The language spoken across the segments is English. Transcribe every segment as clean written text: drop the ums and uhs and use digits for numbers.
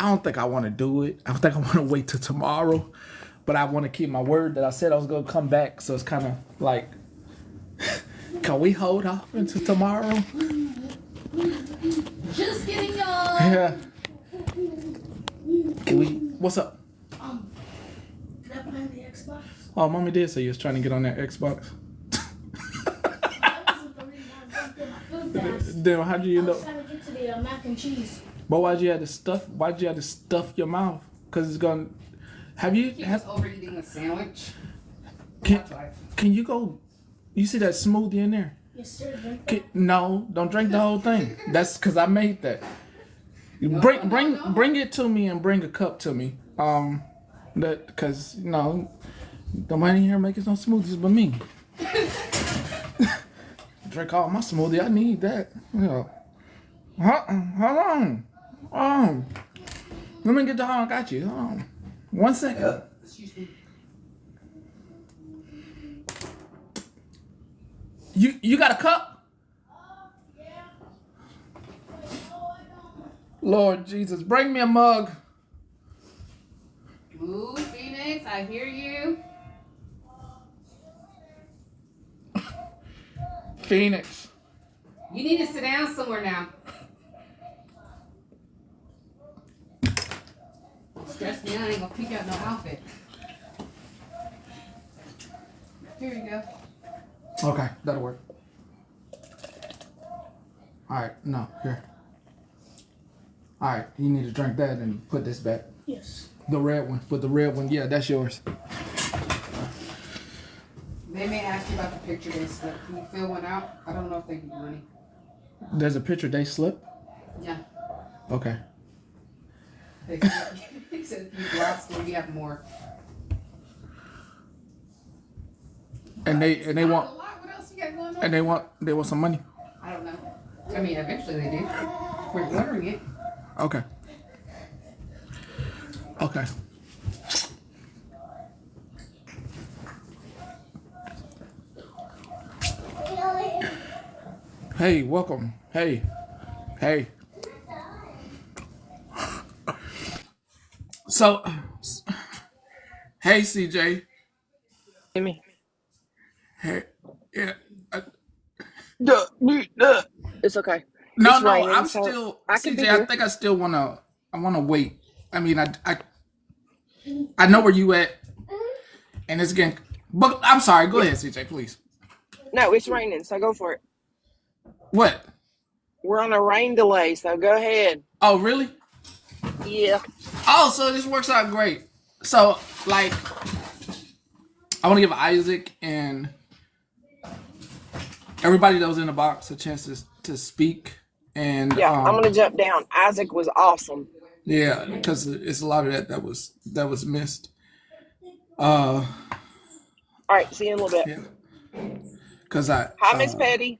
don't think I want to do it. I think I want to wait till tomorrow, but I want to keep my word that I said I was gonna come back. So it's kind of like, can we hold off until tomorrow? Just kidding, y'all. Yeah. Can we? What's up? Did I find the Xbox? Oh, mommy did say you was trying to get on that Xbox. That wasn't the reason I jumped in my food fast. Then how'd you I end was up? trying to get to the mac and cheese. But why'd you have to stuff? Why'd you have to stuff your mouth? Cause it's gonna. Have you? He was overeating the sandwich. Can you go? You see that smoothie in there? Yes, sir. Drink that. No, don't drink the whole thing. That's because I made that. Bring it to me and bring a cup to me. That because nobody here making no smoothies but me. Drink all my smoothie. I need that. Yeah. Hold on. Let me get the I got you. Hold on. 1 second. Excuse me. You got a cup? Yeah. Lord Jesus, bring me a mug. Ooh, Phoenix, I hear you. Phoenix. You need to sit down somewhere now. Stress me out, I ain't gonna pick out no outfit. Here you go. Okay, that'll work. Alright, no, here. Alright, you need to drink that and put this back. Yes. The red one. Put the red one. Yeah, that's yours. They may ask you about the picture they slipped. Can you fill one out? I don't know if they give you money. There's a picture they slipped? Yeah. Okay. They said if you lost it, you have more. And they want What else you got going on? and they want some money. I don't know. I mean, eventually they do. We're ordering it. Okay. Okay. Hey, welcome. Hey. So, hey, CJ. Hear me? Hey, yeah. It's okay. No, It's raining, I'm so still I can be CJ. I here. think I still wanna wait. I mean, I know where you at, and it's getting. But I'm sorry. Go ahead, CJ, please. No, it's raining, so go for it. What? We're on a rain delay, so go ahead. Oh, really? Yeah. Oh, so this works out great. So, like, I want to give Isaac and everybody that was in the box a chance to speak. And Yeah, I'm gonna jump down. Isaac was awesome. yeah, because it's a lot of that was missed. Uh, All right, see you in a little bit. yeah, because Hi, Miss Petty.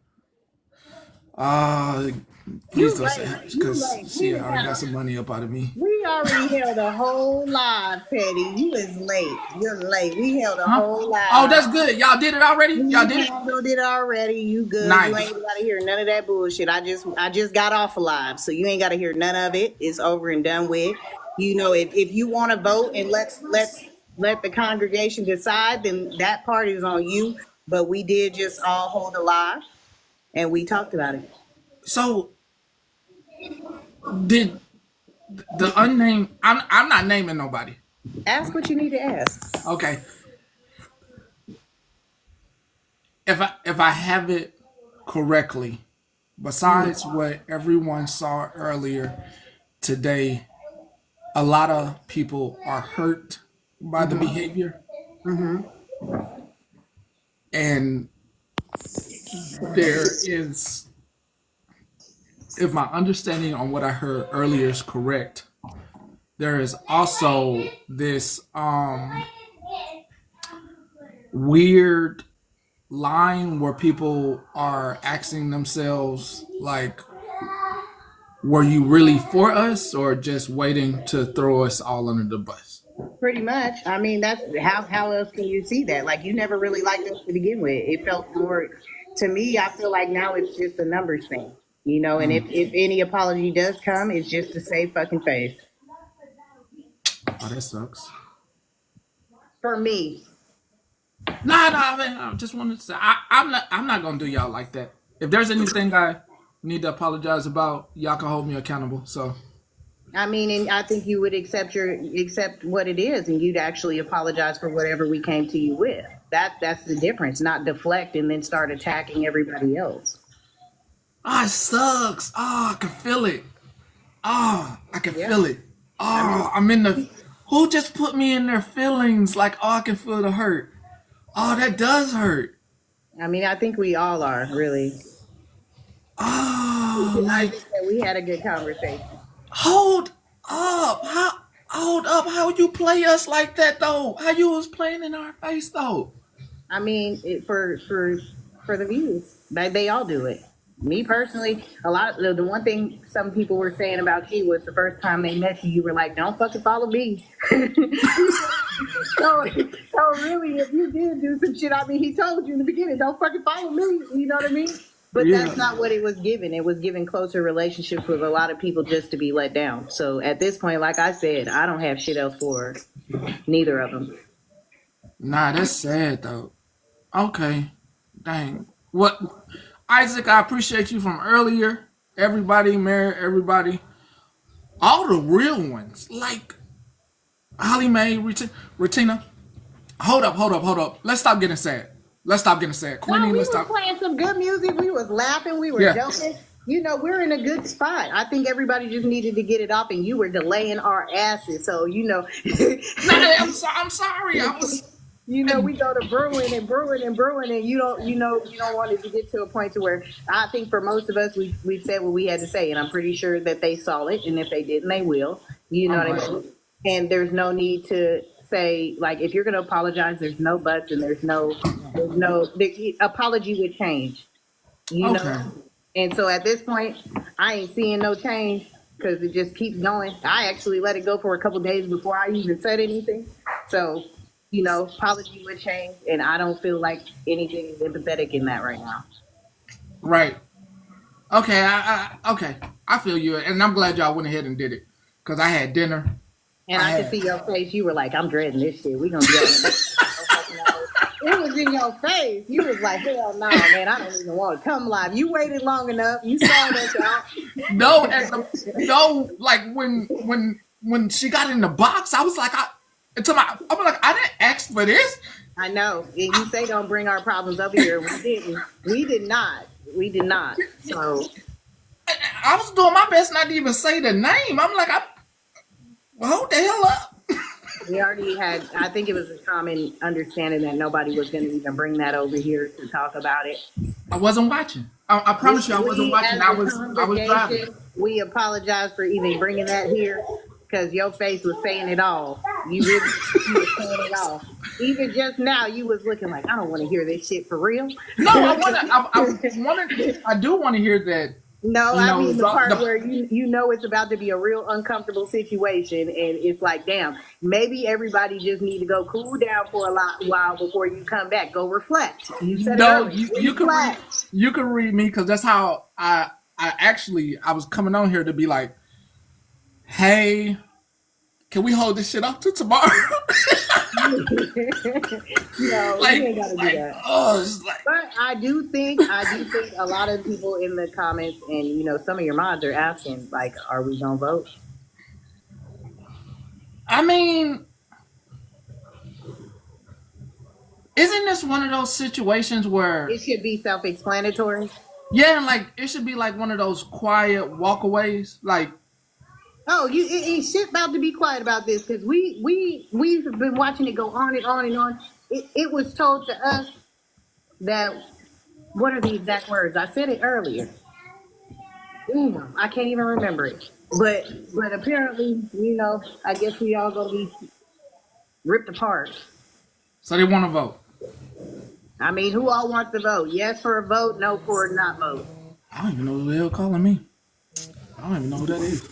please don't say late. You because late. she already got some money up out of me. We already held a whole live, Petty. You is late. You're late. We held a Huh? whole live. Oh, that's good. Y'all did it already. Y'all did it. handled it already. You good. Nice. You ain't gotta hear none of that bullshit. I just got off of live, so you ain't gotta hear none of it. It's over and done with. You know, if you want to vote and let the congregation decide, then that part is on you. But we did just all hold a live and we talked about it. So did the unnamed? I'm not naming nobody. Ask what you need to ask. Okay. If I have it correctly, besides what everyone saw earlier today, a lot of people are hurt by the behavior, and there is, if my understanding on what I heard earlier is correct, there is also this weird line where people are asking themselves, like, were you really for us or just waiting to throw us all under the bus? Pretty much. I mean, that's how else can you see that? Like, you never really liked us to begin with. It felt more to me. I feel like now it's just a numbers thing, you know. And if any apology does come, it's just to save fucking face. Oh, that sucks. For me. Nah. Man, I just wanted to say I'm not gonna do y'all like that. If there's anything I need to apologize about, y'all can hold me accountable. So I mean, and I think you would accept what it is, and you'd actually apologize for whatever we came to you with. That's the difference. Not deflect and then start attacking everybody else. it sucks. I can feel it. I can Yeah. feel it. I mean, I'm in the. Who just put me in their feelings? Like, I can feel the hurt. Oh, that does hurt. I think we all are really. I Like, think that we had a good conversation. hold up. Hold up. How you play us like that though? How you was playing in our face though? I mean, for the views, they all do it. Me personally, the one thing some people were saying about you was the first time they met you, you were like, "Don't fucking follow me." so really, if you did do some shit, I mean, he told you in the beginning, "Don't fucking follow me." You know what I mean? But that's Yeah. not what it was given. It was given closer relationships with a lot of people just to be let down. So at this point, like I said, I don't have shit else for neither of them. Nah, that's sad though. Okay. Dang. What? Isaac, I appreciate you from earlier. Everybody, Mary, everybody. All the real ones. Like Holly Mae, Retina. Hold up. Let's stop getting sad. No, Queenie, we let's was stop. playing some good music. We was laughing. We were Yeah. joking. You know, we're in a good spot. I think everybody just needed to get it off, and you were delaying our asses. So Nah, I'm sorry. I was. we go to brewing and brewing and brewing, and you don't want it to get to a point to where I think for most of us, we said what we had to say, and I'm pretty sure that they saw it, and if they didn't, they will. You know All what I right. mean? And there's no need to say like if you're going to apologize, there's no buts, and the apology would change. You Okay. know, and so at this point, I ain't seeing no change because it just keeps going. I actually let it go for a couple days before I even said anything. So, apology would change, and I don't feel like anything is empathetic in that right now. Right. Okay. Okay. I feel you, and I'm glad y'all went ahead and did it because I had dinner. And I I could had. see your face. You were like, "I'm dreading this shit. We gonna be on the It was in your face. You was like, "Hell no, man! I don't even want to come live." You waited long enough. You saw that out. No, no. Like when she got in the box, I was like, I'm like, I didn't ask for this. I know. And you say don't bring our problems up here. We didn't. We did not. We did not. So I was doing my best not to even say the name. I'm like, hold the hell up. we already had, I think it was a common understanding that nobody was going to even bring that over here to talk about it. I wasn't watching. I promise you, I wasn't watching. I was driving. We apologize for even bringing that here because your face was saying it all. You really you were saying it all. Even just now, you was looking like, I don't want to hear this shit for real. No, I do want to hear that. No, I mean the part the- where you know it's about to be a real uncomfortable situation, and it's like, damn, maybe everybody just need to go cool down for a while before you come back. Go reflect. You said it No, earlier. you can read me because that's how I was coming on here to be like, hey, can we hold this shit up to tomorrow? No, Like, you ain't gotta do that. it's like, But I do think a lot of people in the comments and some of your mods are asking like, are we gonna vote? I mean, isn't this one of those situations where It should be self-explanatory. yeah, like it should be like one of those quiet walkaways, like Oh, ain't shit about to be quiet about this because we've been watching it go on and on and on. It was told to us that what are the exact words? I said it earlier. Damn, I can't even remember it. But apparently, I guess we all gonna be ripped apart. so they want to vote. I mean, who all wants to vote? Yes for a vote, no for a not vote. I don't even know who the hell calling me. I don't even know who that is.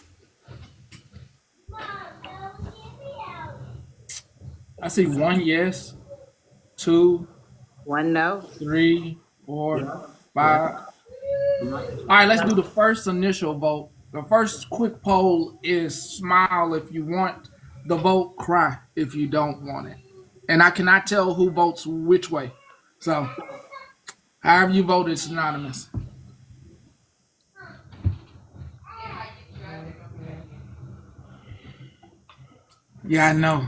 I see 1 yes, 2, One no. 3, 4, 5. All right, let's do the first initial vote. The first quick poll is smile if you want, the vote cry if you don't want it. And I cannot tell who votes which way. So, however you vote, it's anonymous. Yeah, I know.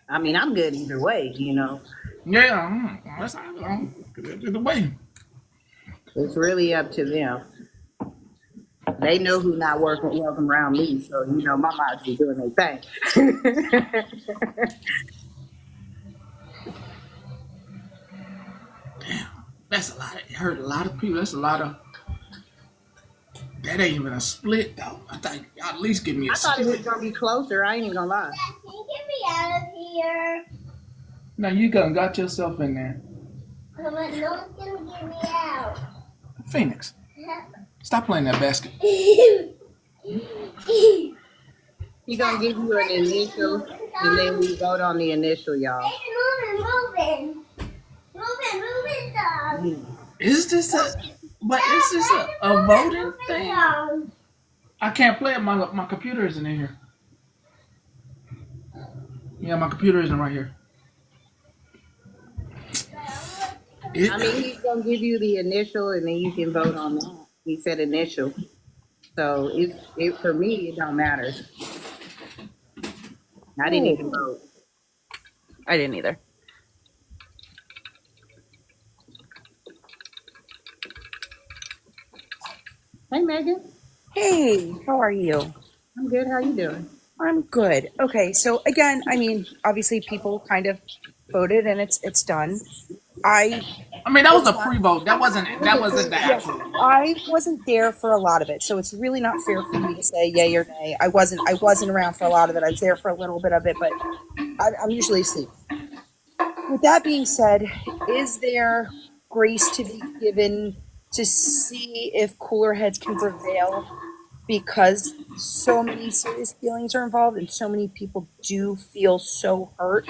I mean, I'm good either way, you know. Yeah, that's the way. It's really up to them. They know who not working welcome around me, so you know my moms be doing their thing. That's a lot. It hurt a lot of people. That's a lot of. That ain't even a split though. I think y'all at least give me a I thought it was split. gonna be closer. I ain't even gonna lie. Can you get me out of here? Now you got yourself in there, No one's gonna get me out. Phoenix. Stop playing that basket. He gonna give you an initial, and then we vote on the initial, y'all. Moving, Tom. Is this a? But is this a voting thing? I can't play it. My computer isn't in here. Yeah, my computer isn't right here. I mean, he's gonna give you the initial, and then you can vote on that. He said initial, so it for me it don't matter. I didn't even vote. I didn't either. Hey, Megan. Hey, how are you? I'm good. How you doing? I'm good. Okay, so again, I mean, obviously people kind of voted and it's done. I mean, that was a pre-vote. That wasn't the yes, actual. I wasn't there for a lot of it, so it's really not fair for me to say yay or nay. I wasn't around for a lot of it. I was there for a little bit of it, but I'm usually asleep. With that being said, is there grace to be given to see if cooler heads can prevail? Because so many serious feelings are involved and so many people do feel so hurt.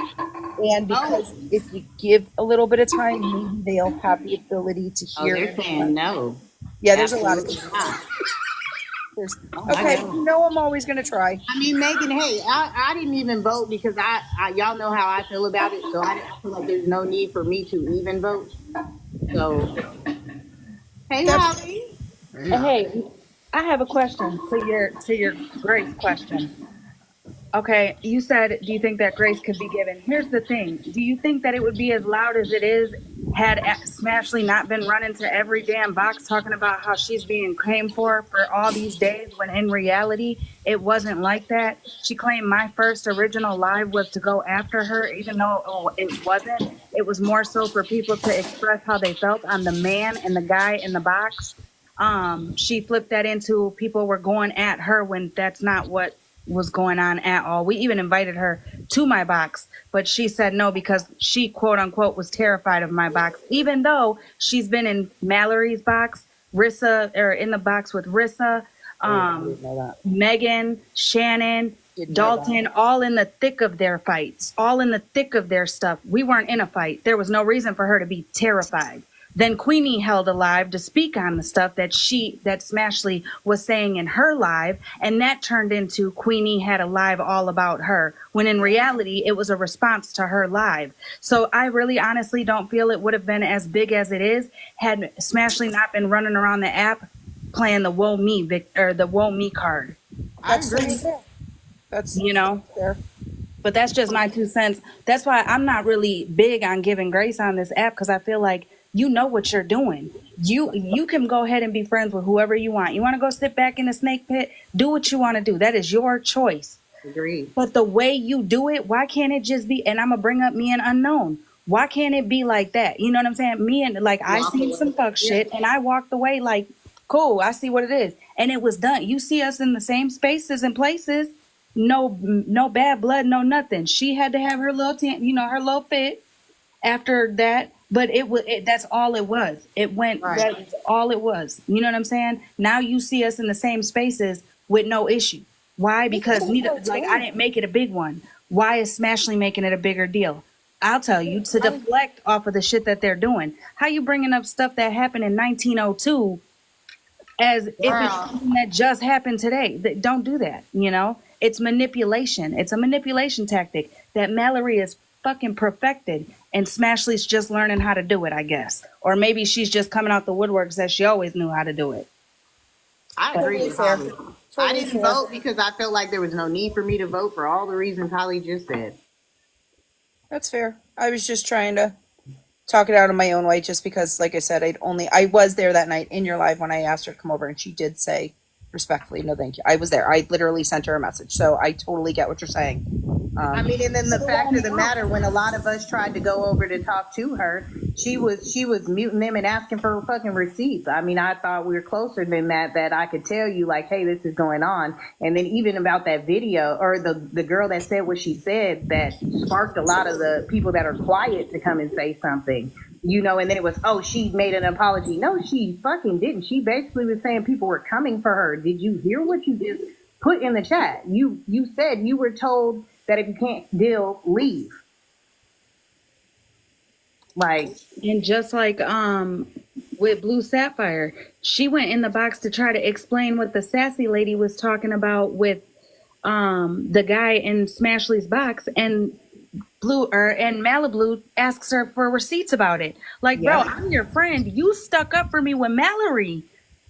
And because if you give a little bit of time, maybe they'll have the ability to Oh, hear. they're saying no. Yeah, there's a lot of Absolutely not. there's, my okay, God. you know I'm always going to try. I mean, Megan, hey, I didn't even vote because I y'all know how I feel about it, so I feel like there's no need for me to even vote. So, hey, That's- Holly. Hey, I have a question to your Grace question. Okay, you said, do you think that grace could be given? Here's the thing. Do you think that it would be as loud as it is had Smashley not been running to every damn box talking about how she's being claimed for all these days when in reality, it wasn't like that? She claimed my first original live was to go after her, even though it wasn't. It was more so for people to express how they felt on the man and the guy in the box. She flipped that into people were going at her when that's not what was going on at all. We even invited her to my box, but she said no because she quote unquote was terrified of my box, even though she's been in Mallory's box, Rissa, or in the box with Rissa, Megan, Shannon, Dalton, all in the thick of their fights, all in the thick of their stuff. We weren't in a fight. There was no reason for her to be terrified. Then Queenie held a live to speak on the stuff that Smashley was saying in her live, and that turned into Queenie had a live all about her, when in reality it was a response to her live. So I really honestly don't feel it would have been as big as it is had Smashley not been running around the app playing the woe me or the woe me card. I agree. That's fair. But that's just my 2 cents. That's why I'm not really big on giving grace on this app, because I feel like you know what you're doing. You can go ahead and be friends with whoever you want. You want to go sit back in the snake pit? Do what you want to do. That is your choice. Agreed. But the way you do it, why can't it just be, and I'm going to bring up me and Unknown. Why can't it be like that? You know what I'm saying? Me and, like, I seen some fuck shit, and I walked away like, cool, I see what it is. And it was done. You see us in the same spaces and places. No bad blood, no nothing. She had to have her little, her little fit after that. But that's all it was. It went, right. That was all it was. You know what I'm saying? Now you see us in the same spaces with no issue. Why? Because I didn't make it a big one. Why is Smashley making it a bigger deal? I'll tell you, to deflect off of the shit that they're doing. How you bringing up stuff that happened in 1902 as if it's something that just happened today? Don't do that, It's manipulation. It's a manipulation tactic that Mallory is fucking perfected, and Smashley's just learning how to do it, I guess. Or maybe she's just coming out the woodworks that she always knew how to do it. I But agree Totally with fair. Holly. I Totally didn't fair. vote because I felt like there was no need for me to vote for all the reasons Holly just said. That's fair. I was just trying to talk it out in my own way, just because, like I said, I was there that night in your live when I asked her to come over, and she did say respectfully, no, thank you. I was there. I literally sent her a message, so I totally get what you're saying. I mean, and then the fact of the matter, when a lot of us tried to go over to talk to her, she was muting them and asking for fucking receipts. I mean, I thought we were closer than that I could tell you, like, hey, this is going on. And then even about that video, or the girl that said what she said, that sparked a lot of the people that are quiet to come and say something. You know, and then it was, oh, she made an apology. No, she fucking didn't. She basically was saying people were coming for her. Did you hear what you just put in the chat? You said you were told that if you can't deal, leave. Like, and just like with Blue Sapphire, she went in the box to try to explain what the sassy lady was talking about with the guy in Smashley's box, and Malibu asks her for receipts about it. Like, yeah. bro, I'm your friend. You stuck up for me when Mallory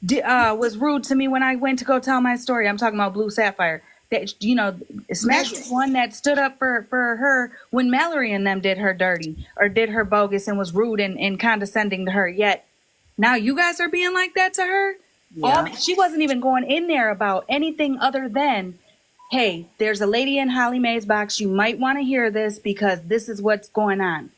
was rude to me when I went to go tell my story. I'm talking about Blue Sapphire. That, you know, Smash was one that stood up for her when Mallory and them did her dirty or did her bogus and was rude and condescending to her. Yet now you guys are being like that to her. Yeah. She wasn't even going in there about anything other than, hey, there's a lady in Holly Mae's box. You might want to hear this because this is what's going on.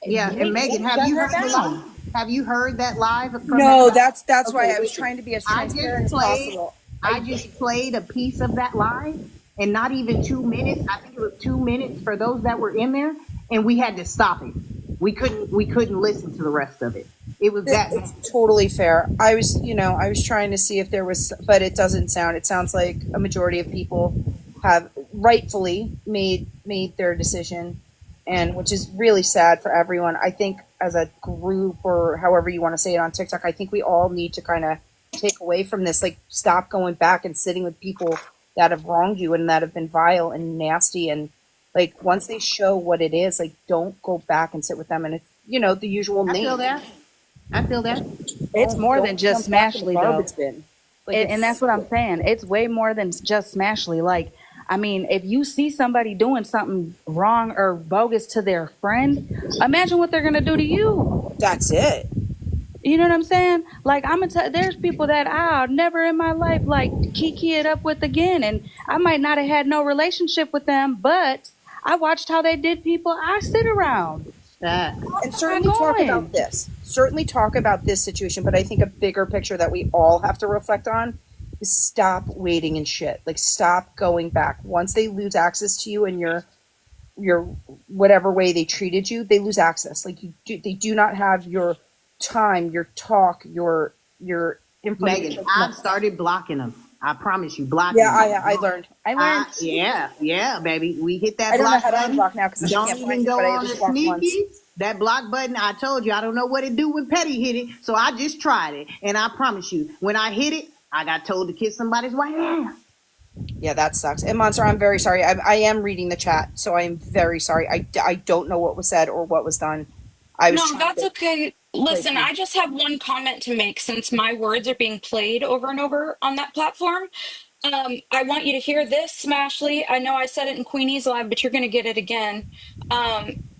Yeah, and Megan, have you heard the live? Have you heard that live? From No, that? that's Okay, why I was listen. trying to be as I transparent as just played. possible. I just played a piece of that live, and not even 2 minutes. I think it was 2 minutes for those that were in there, and we had to stop it. We couldn't listen to the rest of it. It was that. It's totally fair. I was trying to see if there was, but it doesn't sound. It sounds like a majority of people have rightfully made their decision, and which is really sad for everyone. I think as a group, or however you want to say it on TikTok, I think we all need to kind of take away from this, like, stop going back and sitting with people that have wronged you and that have been vile and nasty, and like, once they show what it is, like, don't go back and sit with them. And it's, you know, the usual I name. I feel that. It's more than just Smashley, though. Like, And that's what I'm saying. It's way more than just Smashley. Like, I mean, if you see somebody doing something wrong or bogus to their friend, imagine what they're going to do to you. That's it. You know what I'm saying? Like, there's people that I'll never in my life, like, kiki it up with again. And I might not have had no relationship with them, but I watched how they did people I sit around. That. And certainly talk about this. Certainly talk about this situation, but I think a bigger picture that we all have to reflect on is stop waiting and shit. Like, stop going back. Once they lose access to you and your whatever way they treated you, they lose access. Like, they do not have your time, your talk, your information. Megan, I've started blocking them. I promise you, blocking. Yeah, them. I learned. Yeah, baby. We hit that I don't know block how to button. unblock now because I Don't can't even find it, go but I on just the blocked once. sneaky. That block button, I told you, I don't know what it do when Petty hit it, so I just tried it. And I promise you, when I hit it, I got told to kiss somebody's white ass. Yeah, that sucks. And Monster, I'm very sorry. I am reading the chat, so I am very sorry. I don't know what was said or what was done. I was No, trying that's to okay. Listen, play. I just have one comment to make since my words are being played over and over on that platform. I want you to hear this, Smashley. I know I said it in Queenie's Live, but you're going to get it again.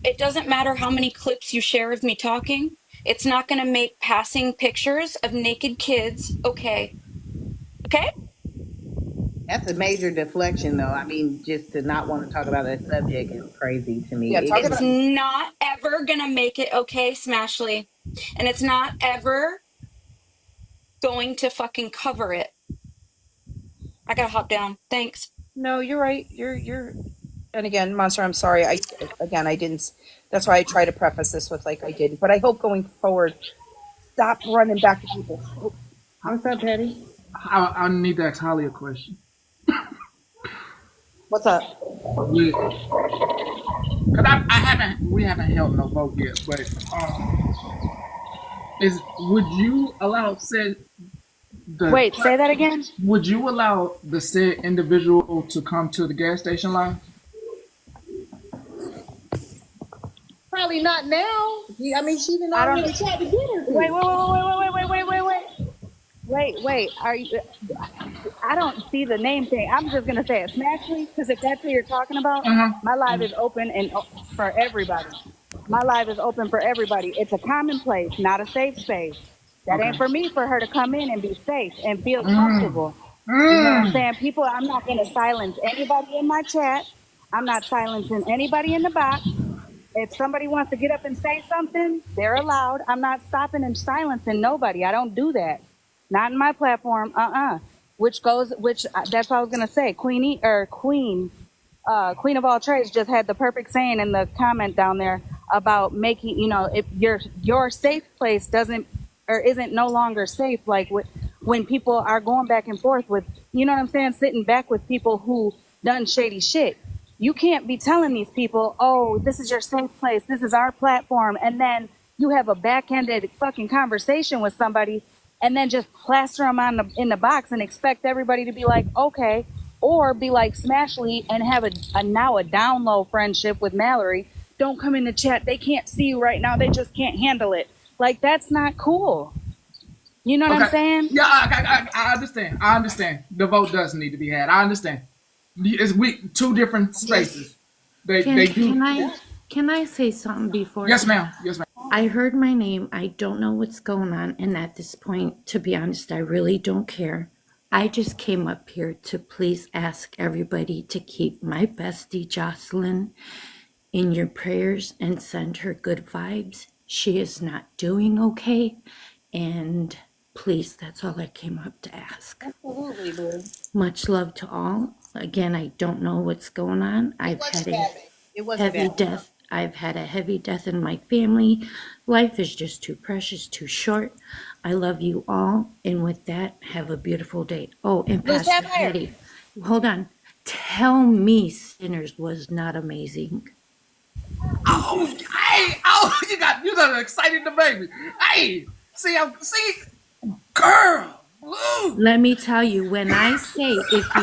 It doesn't matter how many clips you share of me talking. It's not going to make passing pictures of naked kids okay. Okay? That's a major deflection, though. I mean, just to not want to talk about that subject is crazy to me. Yeah, talk It's about not ever going to make it okay, Smashley. And it's not ever going to fucking cover it. I gotta hop down. Thanks. No, you're right. You're and again, Monster, I'm sorry. I didn't. That's why I try to preface this with, like, I didn't. But I hope going forward, stop running back to people. What's up, Petty? I need to ask Holly a question. What's up? Cause we haven't held no vote yet, but would you allow said The Wait, say that again. would you allow the said individual to come to the gas station line? Probably not now. I mean, she didn't I don't. already tried to get her Wait, to. wait. Are you? I don't see the name thing. I'm just gonna say it, Smashley, because if that's who you're talking about, Uh my live huh. is open and for everybody. My live is open for everybody. It's a common place, not a safe space. That Okay. ain't for me for her to come in and be safe and feel Mm. comfortable. You know what I'm Mm. saying? People, I'm not gonna silence anybody in my chat. I'm not silencing anybody in the box. If somebody wants to get up and say something, they're allowed. I'm not stopping and silencing nobody. I don't do that. Not in my platform. That's what I was gonna say. Queen of all trades just had the perfect saying in the comment down there about making, if your safe place doesn't or isn't no longer safe, like when people are going back and forth with, you know what I'm saying, sitting back with people who done shady shit. You can't be telling these people, oh, this is your safe place, this is our platform, and then you have a back-ended fucking conversation with somebody and then just plaster them in the box and expect everybody to be like, okay, or be like Smashley and have a down low friendship with Mallory. Don't come in the chat. They can't see you right now. They just can't handle it. Like, that's not cool. You know what I'm Okay. saying? Yeah, I understand. I understand. The vote does need to be had. I understand. It's two different spaces. They Can do. can I can I say something before? Yes, ma'am. Yes, ma'am. I heard my name. I don't know what's going on, and at this point, to be honest, I really don't care. I just came up here to please ask everybody to keep my bestie Jocelyn in your prayers and send her good vibes. She is not doing okay, and please, that's all I came up to ask. Absolutely, boo. Much love to all. Again, I don't know what's going on. It I've had wasn't a bad. It wasn't heavy bad. death. I've had a heavy death in my family. Life is just too precious, too short. I love you all. And with that, have a beautiful day. Oh, and Blue Pastor Sapphire. Patty, hold on. Tell me Sinners was not amazing. Oh, hey, oh, you got excited the baby. Hey, see, girl, blue. Let me tell you, when I say if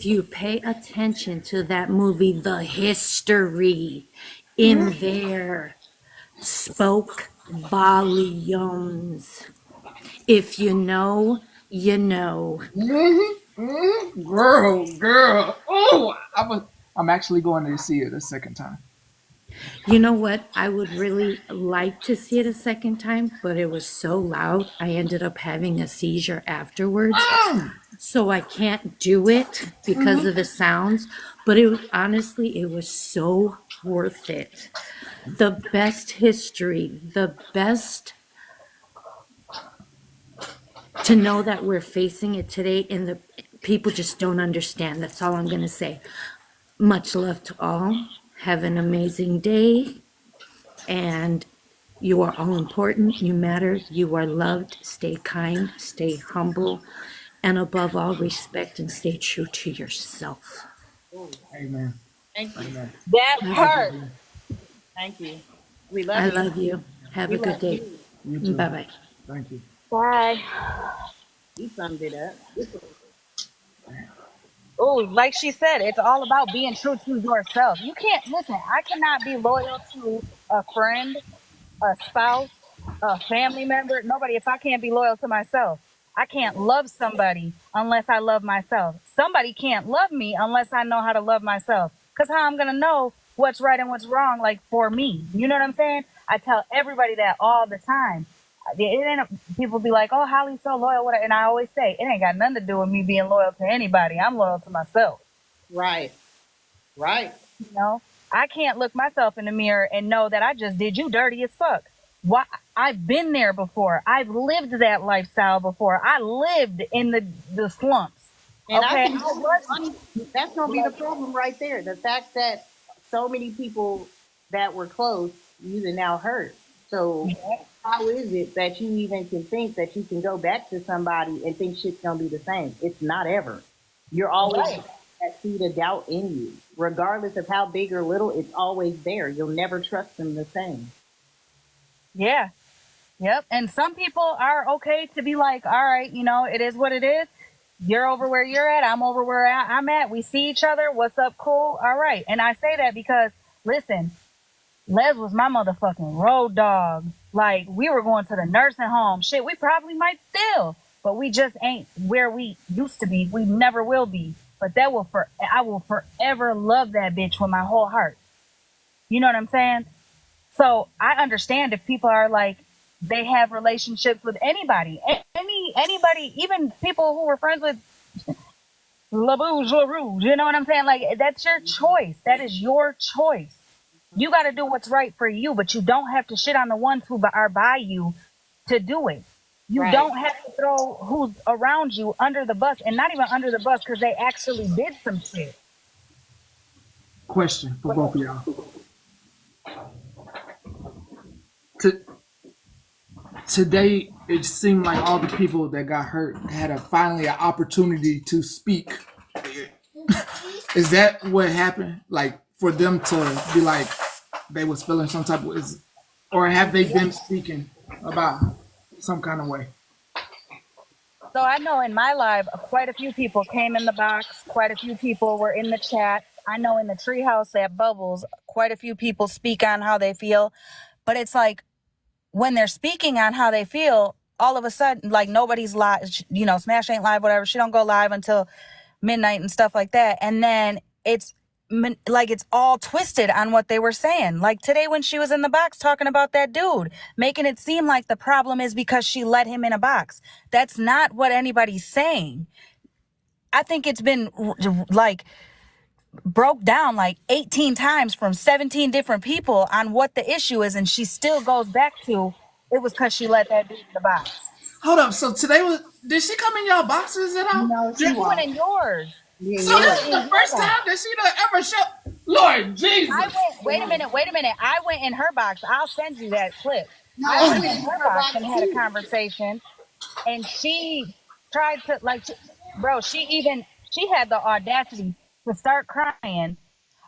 you pay attention to that movie, the history in there spoke volumes. If you know, you know. Girl. Oh, I'm actually going to see it a second time. You know what? I would really like to see it a second time, but it was so loud. I ended up having a seizure afterwards. So I can't do it because of the sounds. But honestly, it was so worth it. The best history, the best to know that we're facing it today, and the people just don't understand. That's all I'm going to say. Much love to all. Have an amazing day. And you are all important. You matter. You are loved. Stay kind. Stay humble. And above all, respect and stay true to yourself. Amen. Thank you. Amen. That Have a, Thank you, part. blue. Thank you. We love I you. love you. Have We a good love day. you. You too. Bye bye. Thank you. Bye. You summed it up. Oh, like she said, it's all about being true to yourself. You can't listen. I cannot be loyal to a friend, a spouse, a family member, nobody if I can't be loyal to myself. I can't love somebody unless I love myself. Somebody can't love me unless I know how to love myself. Because how I'm going to know what's right and what's wrong, like for me. You know what I'm saying? I tell everybody that all the time. People be like, oh, Holly's so loyal. And I always say, it ain't got nothing to do with me being loyal to anybody. I'm loyal to myself. Right. Right. You know, I can't look myself in the mirror and know that I just did you dirty as fuck. Why? I've been there before. I've lived that lifestyle before. I lived in the slumps. And Okay, I think that's gonna be the problem right there. The fact that so many people that were close, you are now hurt. So how is it that you even can think that you can go back to somebody and think shit's gonna be the same? It's not ever. You're always right. that seed of doubt in you. Regardless of how big or little, it's always there. You'll never trust them the same. Yeah. Yep. And some people are okay to be like, all right, you know, it is what it is. You're over where you're at. I'm over where I'm at. We see each other. What's up? Cool. All right. And I say that because, listen, Les was my motherfucking road dog. Like, we were going to the nursing home. Shit, we probably might still, but we just ain't where we used to be. We never will be. But I will forever love that bitch with my whole heart. You know what I'm saying? So I understand if people are like, they have relationships with anybody, anybody, even people who were friends with La Bouge, La Rouge. You know what I'm saying? Like, that's your choice. That is your choice. You got to do what's right for you, but you don't have to shit on the ones who are by you to do it. You Right. don't have to throw who's around you under the bus, and not even under the bus because they actually did some shit. Question for both of y'all. To, Today, it seemed like all the people that got hurt had finally an opportunity to speak. Is that what happened? Like, for them to be like they was feeling some type of, or have they been speaking about some kind of way? So I know in my live, quite a few people came in the box. Quite a few people were in the chat. I know in the treehouse at Bubbles, quite a few people speak on how they feel. But it's like, when they're speaking on how they feel, all of a sudden, like, nobody's live, you know, Smash ain't live, whatever. She don't go live until midnight and stuff like that. And then it's like, it's all twisted on what they were saying. Like today when she was in the box talking about that dude, making it seem like the problem is because she let him in a box. That's not what anybody's saying. I think it's been like broke down like 18 times from 17 different people on what the issue is, and she still goes back to it was because she let that dude in the box. Hold up. So today did she come in y'all boxes at all? No, She she went won't. in yours. Yeah, So this yours. is the first time that she done ever show. Lord I Jesus. went, wait a minute. I went in her box. I'll send you that clip. No, I I went went in in her her box box and had a too. conversation, and she tried to, like, bro, she had the audacity to start crying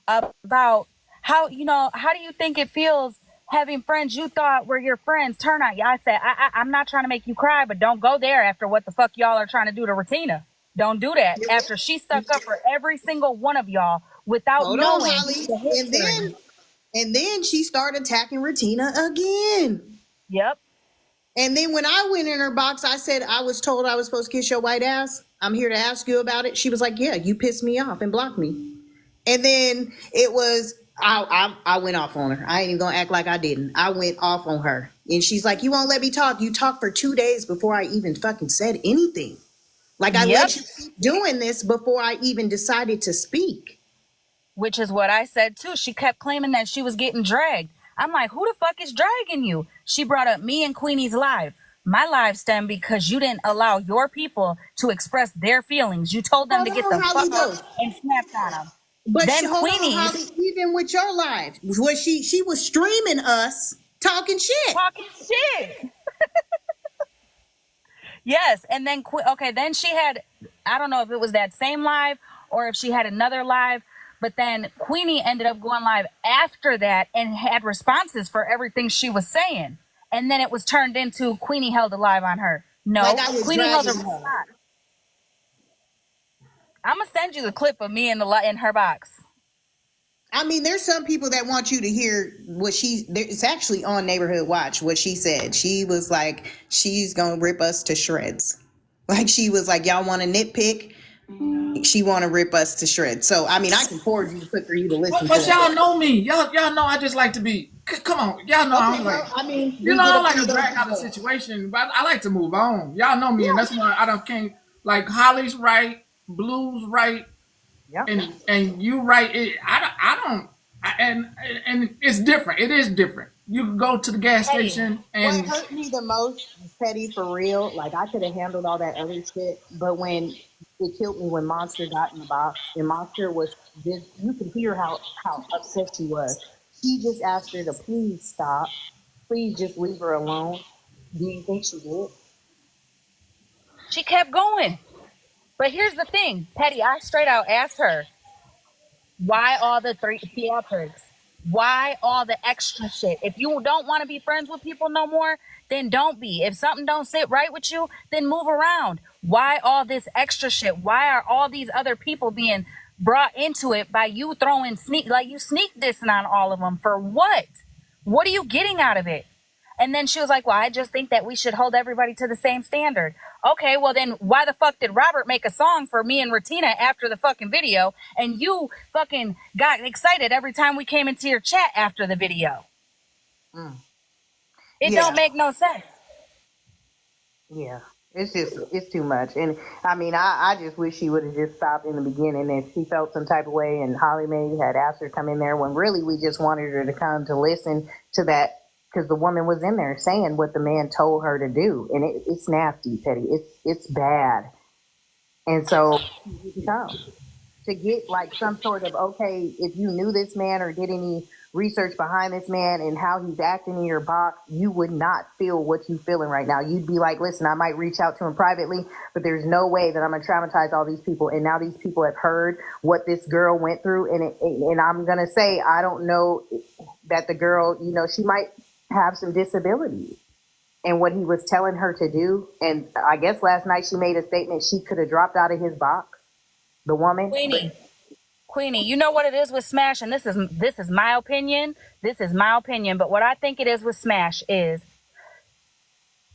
about how, you know, how do you think it feels having friends you thought were your friends turn on you? I said, I'm not trying to make you cry, but don't go there after what the fuck y'all are trying to do to Ratina. Don't do that. After she stuck up for every single one of y'all without Hold on, knowing Holly. the And history. then she started attacking Ratina again. Yep. And then when I went in her box, I said I was told I was supposed to kiss your white ass. I'm here to ask you about it. She was like, "Yeah, you pissed me off and blocked me." And then it was I went off on her. I ain't even gonna act like I didn't. I went off on her, and she's like, "You won't let me talk. You talked for 2 days before I even fucking said anything. Like I Yep. let you keep doing this before I even decided to speak." Which is what I said too. She kept claiming that she was getting dragged. I'm like, who the fuck is dragging you? She brought up me and Queenie's live. My live stemmed because you didn't allow your people to express their feelings. You told them Hold to get on, the Holly, fuck up though. and snapped on them. But Then hold on, Queenie's Holly. Even with your live, was she was streaming us talking shit. talking shit. Yes, and then okay, then she had, I don't know if it was that same live or if she had another live, but then Queenie ended up going live after that and had responses for everything she was saying. And then it was turned into Queenie held a live on her. Like No, I was Queenie held a dragging her. response. I'm gonna send you the clip of me in in her box. I mean, there's some people that want you to hear what it's actually on Neighborhood Watch, what she said. She was like, she's going to rip us to shreds. Like, she was like, y'all want to nitpick? She want to rip us to shreds. So, I mean, I can forward you the clip for you to listen But to. y'all know me. Y'all know I just like to be. Come on, y'all know Okay, I'm well, like. I mean, You we know, get I a don't like few to of those drag out a as well. situation, but I like to move on. Y'all know me, and that's why I don't can't. Like Holly's right, Blue's right, Yep. and you right. I don't. And it's different. It is different. You can go to the gas Petty. station What and hurt me the most, Petty, for real, like I could have handled all that other shit, but when it killed me when Monster got in the box, and Monster was just, you could hear how upset she was. She just asked her to please stop, please just leave her alone. Do you think she did? She kept going. But here's the thing, Petty, I straight out asked her, why all the three theatrics? Why all the extra shit? If you don't want to be friends with people no more, then don't be. If something don't sit right with you, then move around. Why all this extra shit? Why are all these other people being brought into it by you throwing you sneak dissing on all of them for what? What are you getting out of it? And then she was like, well, I just think that we should hold everybody to the same standard. Okay, well then why the fuck did Robert make a song for me and Ratina after the fucking video and you fucking got excited every time we came into your chat after the video? It Yeah. don't make no sense. Yeah, it's too much. And I mean, I just wish she would have just stopped in the beginning. If she felt some type of way and Holly Mae had asked her to come in there when really we just wanted her to come to listen to that, because the woman was in there saying what the man told her to do. And it's nasty, Petty. It's bad. And so you can come to get like some sort of, okay, if you knew this man or did any research behind this man and how he's acting in your box, you would not feel what you're feeling right now. You'd be like, listen, I might reach out to him privately, but there's no way that I'm going to traumatize all these people. And now these people have heard what this girl went through. And I'm going to say, I don't know that the girl, you know, she might have some disabilities. And what he was telling her to do, and I guess last night she made a statement she could have dropped out of his box, the woman. Queenie, you know what it is with Smash, and this is my opinion. This is my opinion, but what I think it is with Smash is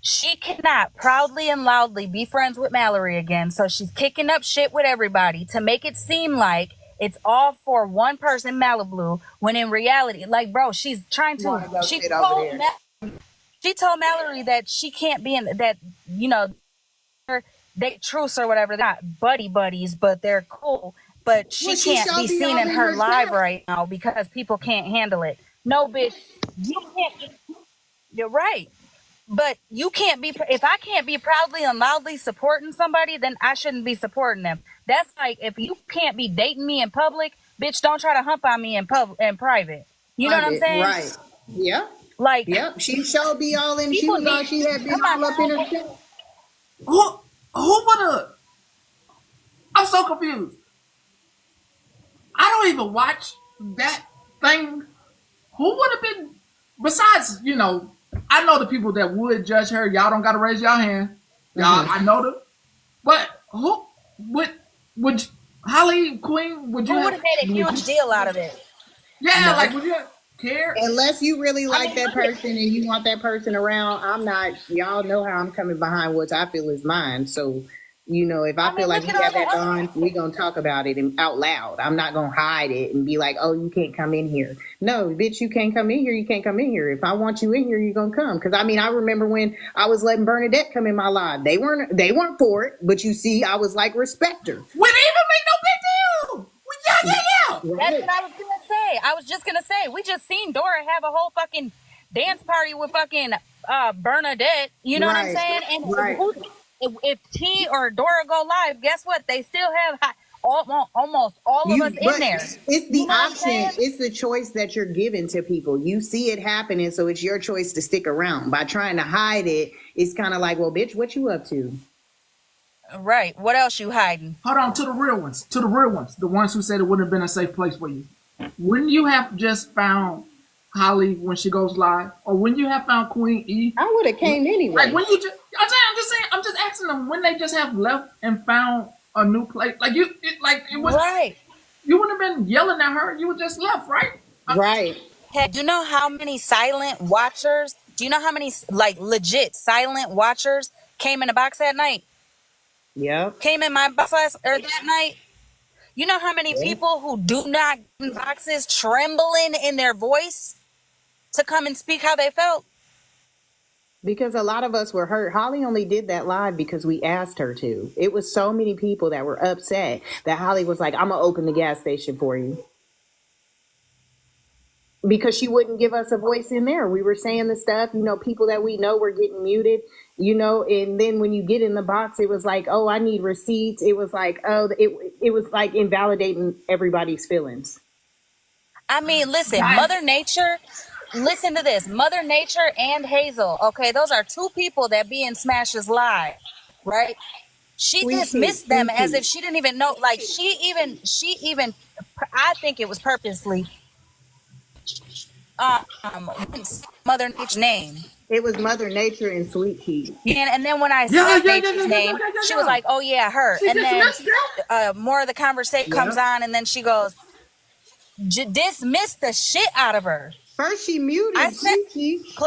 she cannot proudly and loudly be friends with Mallory again, so she's kicking up shit with everybody to make it seem like it's all for one person, Malibu, when in reality, like, bro, she's trying to. She told Mallory that she can't be in that. You know, they truce or whatever. They're not buddies, but they're cool. But she can't be seen in her live right now because people can't handle it. No, bitch, you can't. You're right. But you can't be, if I can't be proudly and loudly supporting somebody, then I shouldn't be supporting them. That's like, if you can't be dating me in public, bitch, don't try to hump on me in private. You know what I'm saying? Right. Yeah. Like, yep. She showed be all in. She was all she had been all up in her shit. Who would have? I'm so confused. I don't even watch that thing. Who would have been, besides, you know, I know the people that would judge her. Y'all don't got to raise your hand. Y'all, I know them. But who would Holly Queen? Would you? Who would have made a huge deal out of it? Yeah, like would you care? Unless you really like that person and you want that person around, I'm not. Y'all know how I'm coming behind what I feel is mine. So, you know, if I feel like we have that bond, we gonna talk about it out loud. I'm not gonna hide it and be like, "Oh, you can't come in here." No, bitch, you can't come in here. You can't come in here. If I want you in here, you're gonna come. Because I mean, I remember when I was letting Bernadette come in my live. They weren't for it, but you see, I was like, respect her. We didn't even make no big deal. Yeah. That's what I was gonna say. I was just gonna say, we just seen Dora have a whole fucking dance party with fucking Bernadette. You know what I'm saying? And if T or Dora go live, guess what? They still have almost all of us in there. It's the option. It's the choice that you're giving to people. You see it happening, so it's your choice to stick around. By trying to hide it, it's kind of like, well, bitch, what you up to? Right. What else you hiding? Hold on, to the real ones. The ones who said it wouldn't have been a safe place for you. Wouldn't you have just found Holly when she goes live, or when you have found Queen E? I would have came anyway. Like when you just, I'm just asking them when they just have left and found a new place. Like it was right. You wouldn't have been yelling at her. You would just left, right? Right. Hey, do you know how many silent watchers? Do you know how many like legit silent watchers came in the box that night? Yep. Came in my box that night. You know how many people who do not get in boxes trembling in their voice to come and speak how they felt? Because a lot of us were hurt. Holly only did that live because we asked her to. It was so many people that were upset that Holly was like, I'm going to open the gas station for you. Because she wouldn't give us a voice in there. We were saying the stuff, you know, people that we know were getting muted, you know, and then when you get in the box, it was like, oh, I need receipts. It was like, oh, it was like invalidating everybody's feelings. I mean, listen, Mother Nature, listen to this. Mother Nature and Hazel, okay, those are two people that be in Smash's live, right? She dismissed them as if she didn't even know. Like she even, I think it was purposely. Mother Nature's name. It was Mother Nature and Sweet Cheeks. And then when I Yeah, said yeah, yeah, yeah, Nature's yeah, yeah, name, yeah, she was yeah. like, "Oh yeah, her." She And just then missed that. more of the conversation comes Yeah. on, and then she goes, "Dismiss the shit out of her." First, she I muted said, Sweet Cheeks.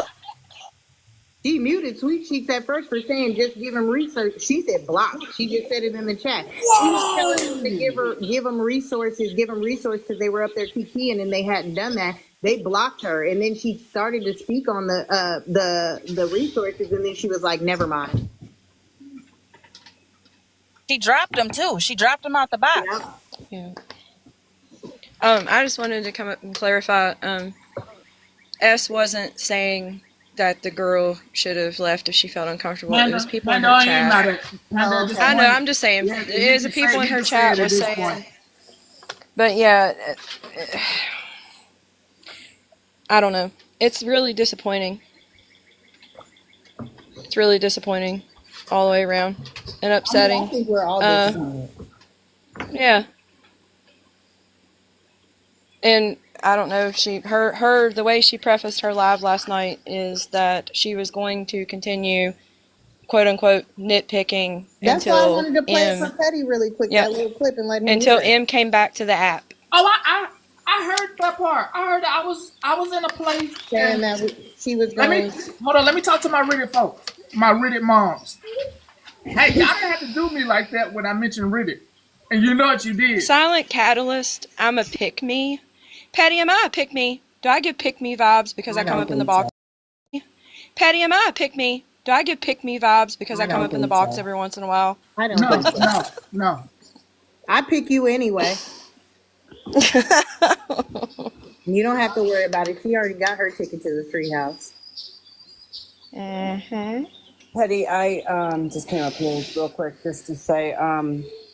She muted Sweet Cheeks at first for saying just give him research. She said block. She just said it in the chat. She was telling them to give them resources because they were up there kikiing and they hadn't done that. They blocked her, and then she started to speak on the resources, and then she was like, "Never mind." she dropped them too. She dropped them out the box. Yep. Yeah. I just wanted to come up and clarify. S wasn't saying that the girl should have left if she felt uncomfortable. It was people in her Panda ain't chat. not at Panda at this I know. point. I'm just saying. Yeah, It is the people in you her can say chat it at was this point. saying. But yeah, I don't know. It's really disappointing. It's really disappointing all the way around and upsetting. I think we're all disappointed. Yeah. And I don't know if the way she prefaced her live last night is that she was going to continue quote unquote nitpicking That's why I until wanted to play it for Petty really quick, yeah, that little clip, and let him until hear it. M came back to the app. Oh, I heard that part. I heard that I was in a place Saying and that she was let going. me hold on. Let me talk to my Reddit folks, my Reddit moms. Hey, y'all didn't have to do me like that when I mentioned Reddit, and you know what you did. Silent Catalyst, I'm a pick me. Patty, am I a pick me? Do I give pick me vibes because I come up in the box? Patty, am I a pick me? Do I give pick me vibes because I come up in the box every once in a while? I don't No, think so. no. I pick you anyway. You don't have to worry about it. She already got her ticket to the treehouse. Mm-hmm. Petty, I just came up here real quick just to say,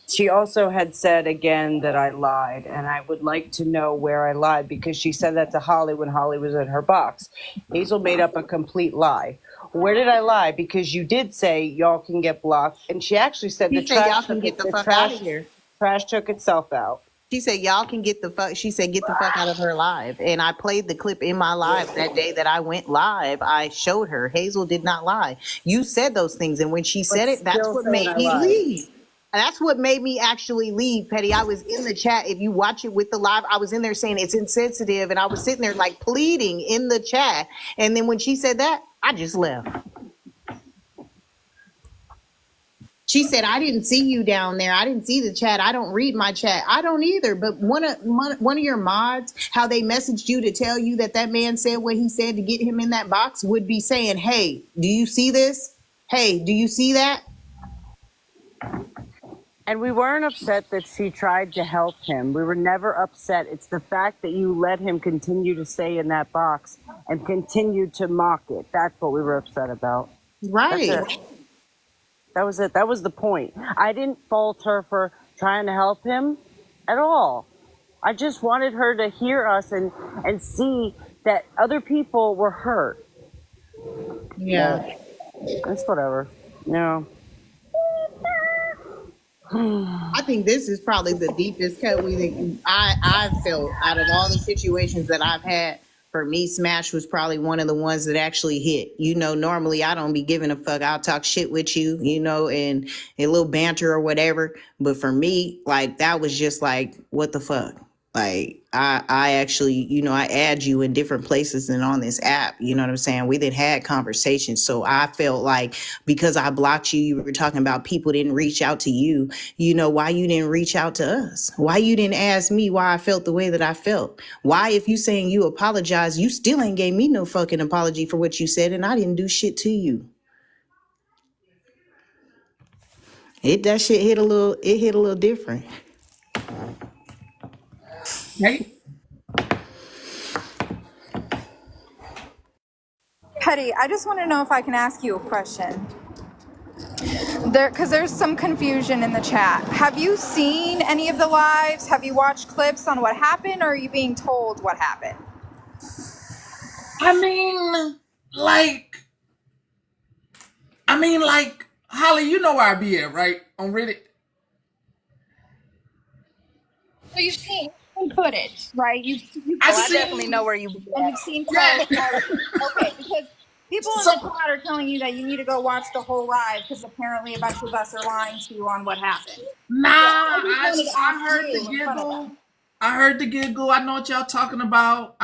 she also had said again that I lied, and I would like to know where I lied because she said that to Holly when Holly was in her box. Hazel made up a complete lie. Where did I lie? Because you did say y'all can get blocked, and she actually said She said y'all can get the fuck out of here. Trash took itself out. She said y'all can get the fuck. She said get the fuck out of her live, and I played the clip in my live that day that I went live. I showed her. Hazel did not lie. You said those things, and when she said it, that's what made me leave. That's what made me actually leave, Petty. I was in the chat. If you watch it with the live, I was in there saying it's insensitive, and I was sitting there like pleading in the chat. And then when she said that, I just left. She said, I didn't see you down there. I didn't see the chat. I don't read my chat. I don't either. But one of your mods, how they messaged you to tell you that that man said what he said to get him in that box would be saying, hey, do you see this? Hey, do you see that? And we weren't upset that she tried to help him. We were never upset. It's the fact that you let him continue to stay in that box and continue to mock it. That's what we were upset about. Right. That's it. That was it. That was the point. I didn't fault her for trying to help him at all. I just wanted her to hear us and see that other people were hurt. Yeah. It's whatever. No. I think this is probably the deepest cut I've felt out of all the situations that I've had. For me, Smash was probably one of the ones that actually hit. You know, normally I don't be giving a fuck. I'll talk shit with you, you know, and a little banter or whatever. But for me, like, that was just like, what the fuck? Like, I actually, you know, I add you in different places than on this app. You know what I'm saying? We then had conversations. So I felt like because I blocked you, you were talking about people didn't reach out to you. You know, why you didn't reach out to us? Why you didn't ask me why I felt the way that I felt? Why, if you saying you apologize, you still ain't gave me no fucking apology for what you said, and I didn't do shit to you. That shit hit a little different. Hey, Petty, I just want to know if I can ask you a question. Because there's some confusion in the chat. Have you seen any of the lives? Have you watched clips on what happened, or are you being told what happened? I mean, Holly, you know where I be at, right? On Reddit. So you've seen footage, right? You've I Oh, I definitely seen, know where you be and at. you've seen yeah. calls already. Okay, because people in the So chat are telling you that you need to go watch the whole live because apparently a bunch of us are lying to you on what happened. nah, So I just wanted to I ask heard the you in front of giggle. them. I heard the giggle. I know what y'all talking about.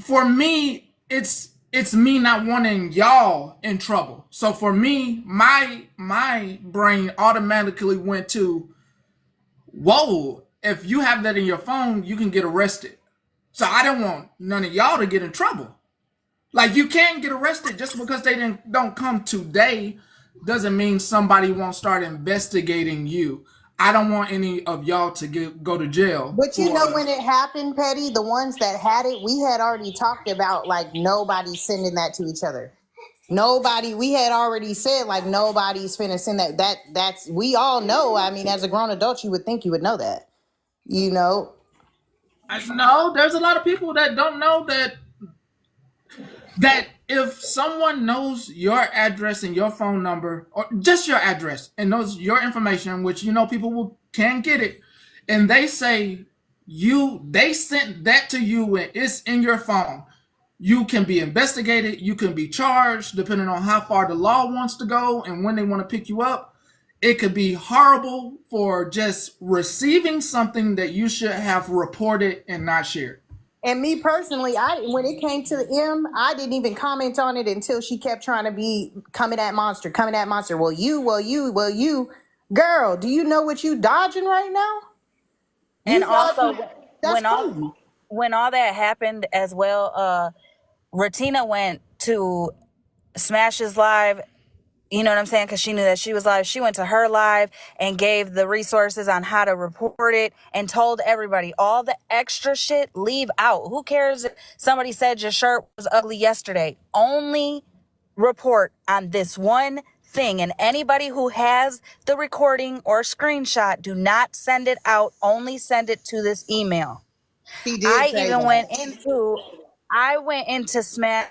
For me, it's me not wanting y'all in trouble. So for me, my brain automatically went to, whoa, if you have that in your phone, you can get arrested. So I didn't want none of y'all to get in trouble. Like, you can't get arrested just because they don't come today doesn't mean somebody won't start investigating you. I don't want any of y'all to go to jail But you know for. when it happened, Petty, the ones that had it, we had already talked about like nobody sending that to each other. Nobody, we had already said like nobody's finna send that. That's we all know. I mean, as a grown adult, you would think you would know that. You know, No, there's a lot of people that don't know that if someone knows your address and your phone number, or just your address and knows your information, which people can get it, and they say they sent that to you and it's in your phone, you can be investigated, you can be charged depending on how far the law wants to go and when they want to pick you up. It could be horrible for just receiving something that you should have reported and not shared. and me personally, when it came to M, I didn't even comment on it until she kept trying to be coming at Monster, coming at Monster. Well, you, girl, do you know what you dodging right now? And You also, dodging? That's crazy. when all that happened as well, Ratina went to Smash's live. You know what I'm saying? Because she knew that she was live. She went to her live and gave the resources on how to report it and told everybody all the extra shit, leave out. Who cares if somebody said your shirt was ugly yesterday? Only report on this one thing. And anybody who has the recording or screenshot, do not send it out. Only send it to this email. She did say that. I went into Smash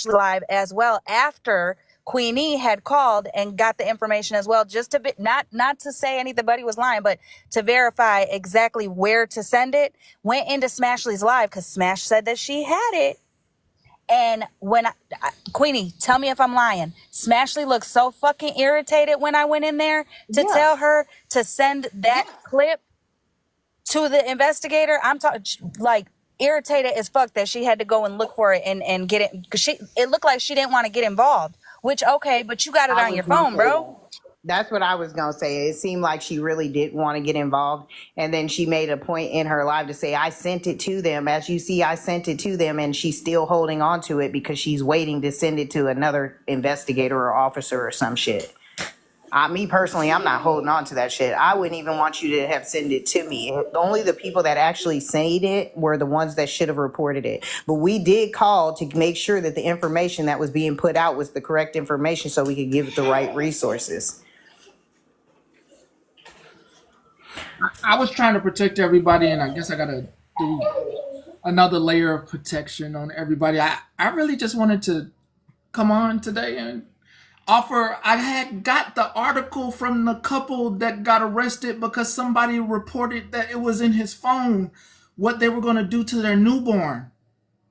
Live as well after Queenie had called and got the information as well, just to be, not to say anybody was lying, but to verify exactly where to send it. Went into Smashly's live because Smash said that she had it. And when Queenie, tell me if I'm lying. Smashly looked so fucking irritated when I went in there to tell her to send that clip to the investigator. I'm talking like irritated as fuck that she had to go and look for it and get it, because it looked like she didn't want to get involved, which okay, but you got it I on was your gonna phone, say bro. that. That's what I was gonna say. It seemed like she really did want to get involved, and then she made a point in her live to say, "I sent it to them. As you see, I sent it to them," and she's still holding on to it because she's waiting to send it to another investigator or officer or some shit. Me personally, I'm not holding on to that shit. I wouldn't even want you to have sent it to me. Only the people that actually said it were the ones that should have reported it. But we did call to make sure that the information that was being put out was the correct information so we could give it the right resources. I was trying to protect everybody, and I guess I gotta do another layer of protection on everybody. I really just wanted to come on today and offer. I had got the article from the couple that got arrested because somebody reported that it was in his phone what they were going to do to their newborn.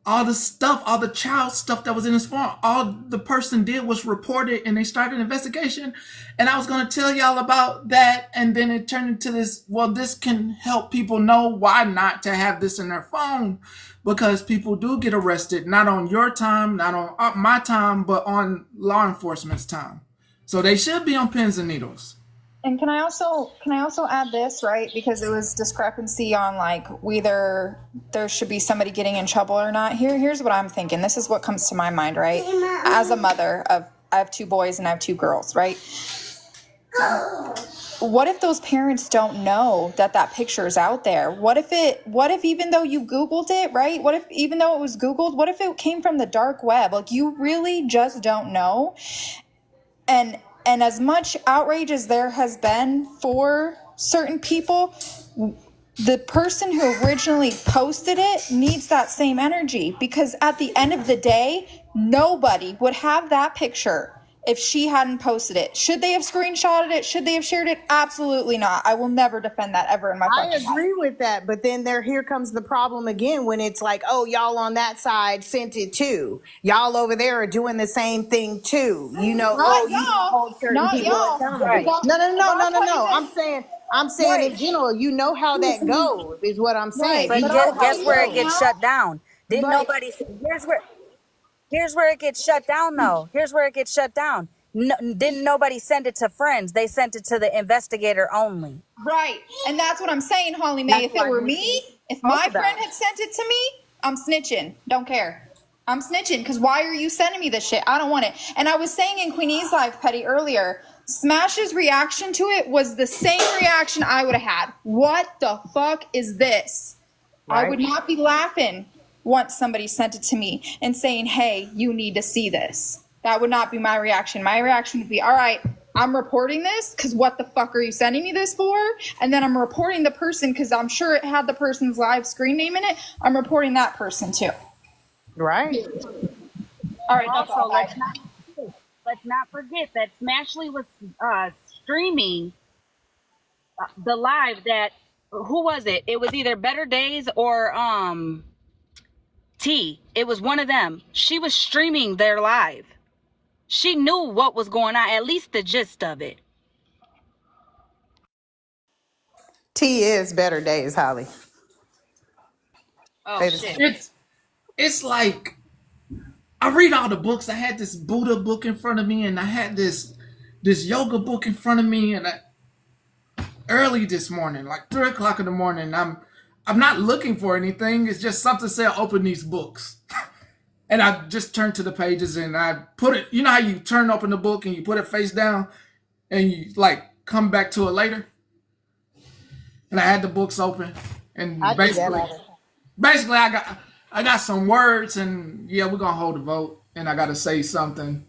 All the stuff, all the child stuff that was in his phone, all the person did was report it, and they started an investigation. And I was going to tell y'all about that, and then it turned into this. Well, this can help people know why not to have this in their phone, because people do get arrested, not on your time, not on my time, but on law enforcement's time. So they should be on pins and needles. And can I also add this, right? Because it was discrepancy on like whether there should be somebody getting in trouble or not. Here's what I'm thinking. This is what comes to my mind, right? As a mother of, I have 2 boys and I have 2 girls, right? What if those parents don't know that picture is out there? What if even though you Googled it, right? What if even though it was Googled, what if it came from the dark web? Like, you really just don't know. And as much outrage as there has been for certain people, the person who originally posted it needs that same energy, because at the end of the day, nobody would have that picture if she hadn't posted it. Should they have screenshotted it? Should they have shared it? Absolutely not. I will never defend that ever in my I fucking life. agree with that, but then here comes the problem again when it's like, oh, y'all on that side sent it too. Y'all over there are doing the same thing too. You know, Not you y'all. hold certain Not people y'all. accountable. Right. No. I'm saying Right. in general, you know how that goes, is what I'm saying. Right. You But But know I'll how tell guess you it where it right goes. gets now. shut down? Didn't Right. nobody? Here's where it gets shut down, though. Here's where it gets shut down. No, didn't nobody send it to friends? They sent it to the investigator only. Right. And that's what I'm saying, Holly Mae. That's If it why were you me, if spoke my about friend it. had sent it to me, I'm snitching. Don't care. I'm snitching because why are you sending me this shit? I don't want it. And I was saying in Queenie's live, Petty, earlier, Smash's reaction to it was the same reaction I would have had. What the fuck is this? I would not be laughing once somebody sent it to me and saying, hey, you need to see this. That would not be my reaction. My reaction would be, all right, I'm reporting this because what the fuck are you sending me this for? And then I'm reporting the person because I'm sure it had the person's live screen name in it. I'm reporting that person too. Right. All right, that's Also, all. Bye. let's not forget that Smashley was streaming the live that who was it? It was either Better Days or T. It was one of them. She was streaming their live. She knew what was going on, at least the gist of it. T is Better Days, Holly. Oh They shit. It's like I read all the books. I had this Buddha book in front of me, and I had this yoga book in front of me, and early this morning, like 3 o'clock in the morning, I'm not looking for anything. It's just something said open these books. And I just turned to the pages and I put it, you know how you turn open the book and you put it face down and you like come back to it later? And I had the books open and I do that all the time. basically I got some words and yeah, we're gonna hold a vote and I gotta say something.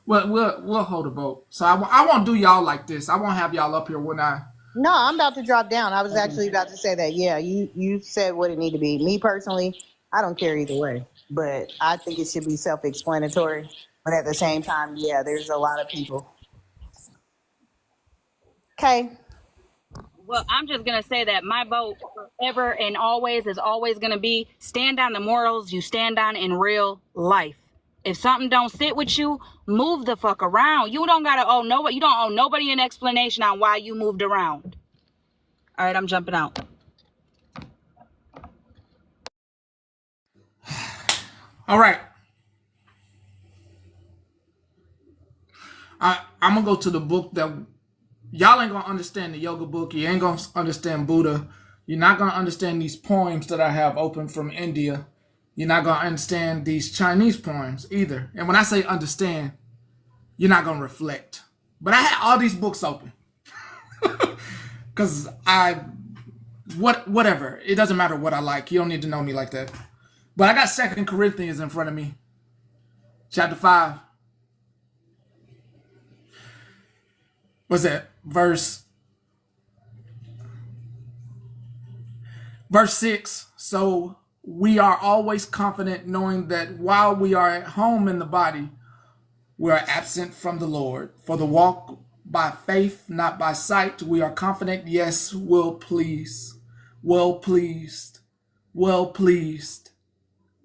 Well, we'll hold a vote. So I won't do y'all like this. I won't have y'all up here when I. No, I'm about to drop down. I was actually about to say that. Yeah, you said what it need to be. Me personally, I don't care either way, but I think it should be self-explanatory. But at the same time, yeah, there's a lot of people. Okay. Well, I'm just gonna say that my vote forever and always is always gonna be stand on the morals you stand on in real life. If something don't sit with you, move the fuck around. You don't gotta owe nobody. You don't owe nobody an explanation on why you moved around. All right, I'm jumping out. All right. I'm gonna go to the book that y'all ain't gonna understand the yoga book. You ain't gonna understand Buddha. You're not gonna understand these poems that I have open from India. You're not gonna understand these Chinese poems either. And when I say understand, you're not gonna reflect. But I had all these books open. Cause whatever. It doesn't matter what I like. You don't need to know me like that. But I got 2 Corinthians in front of me. Chapter 5. What's that? Verse 6. So we are always confident knowing that while we are at home in the body, we are absent from the Lord. For the walk by faith, not by sight, we are confident, yes, well pleased, well pleased, well pleased,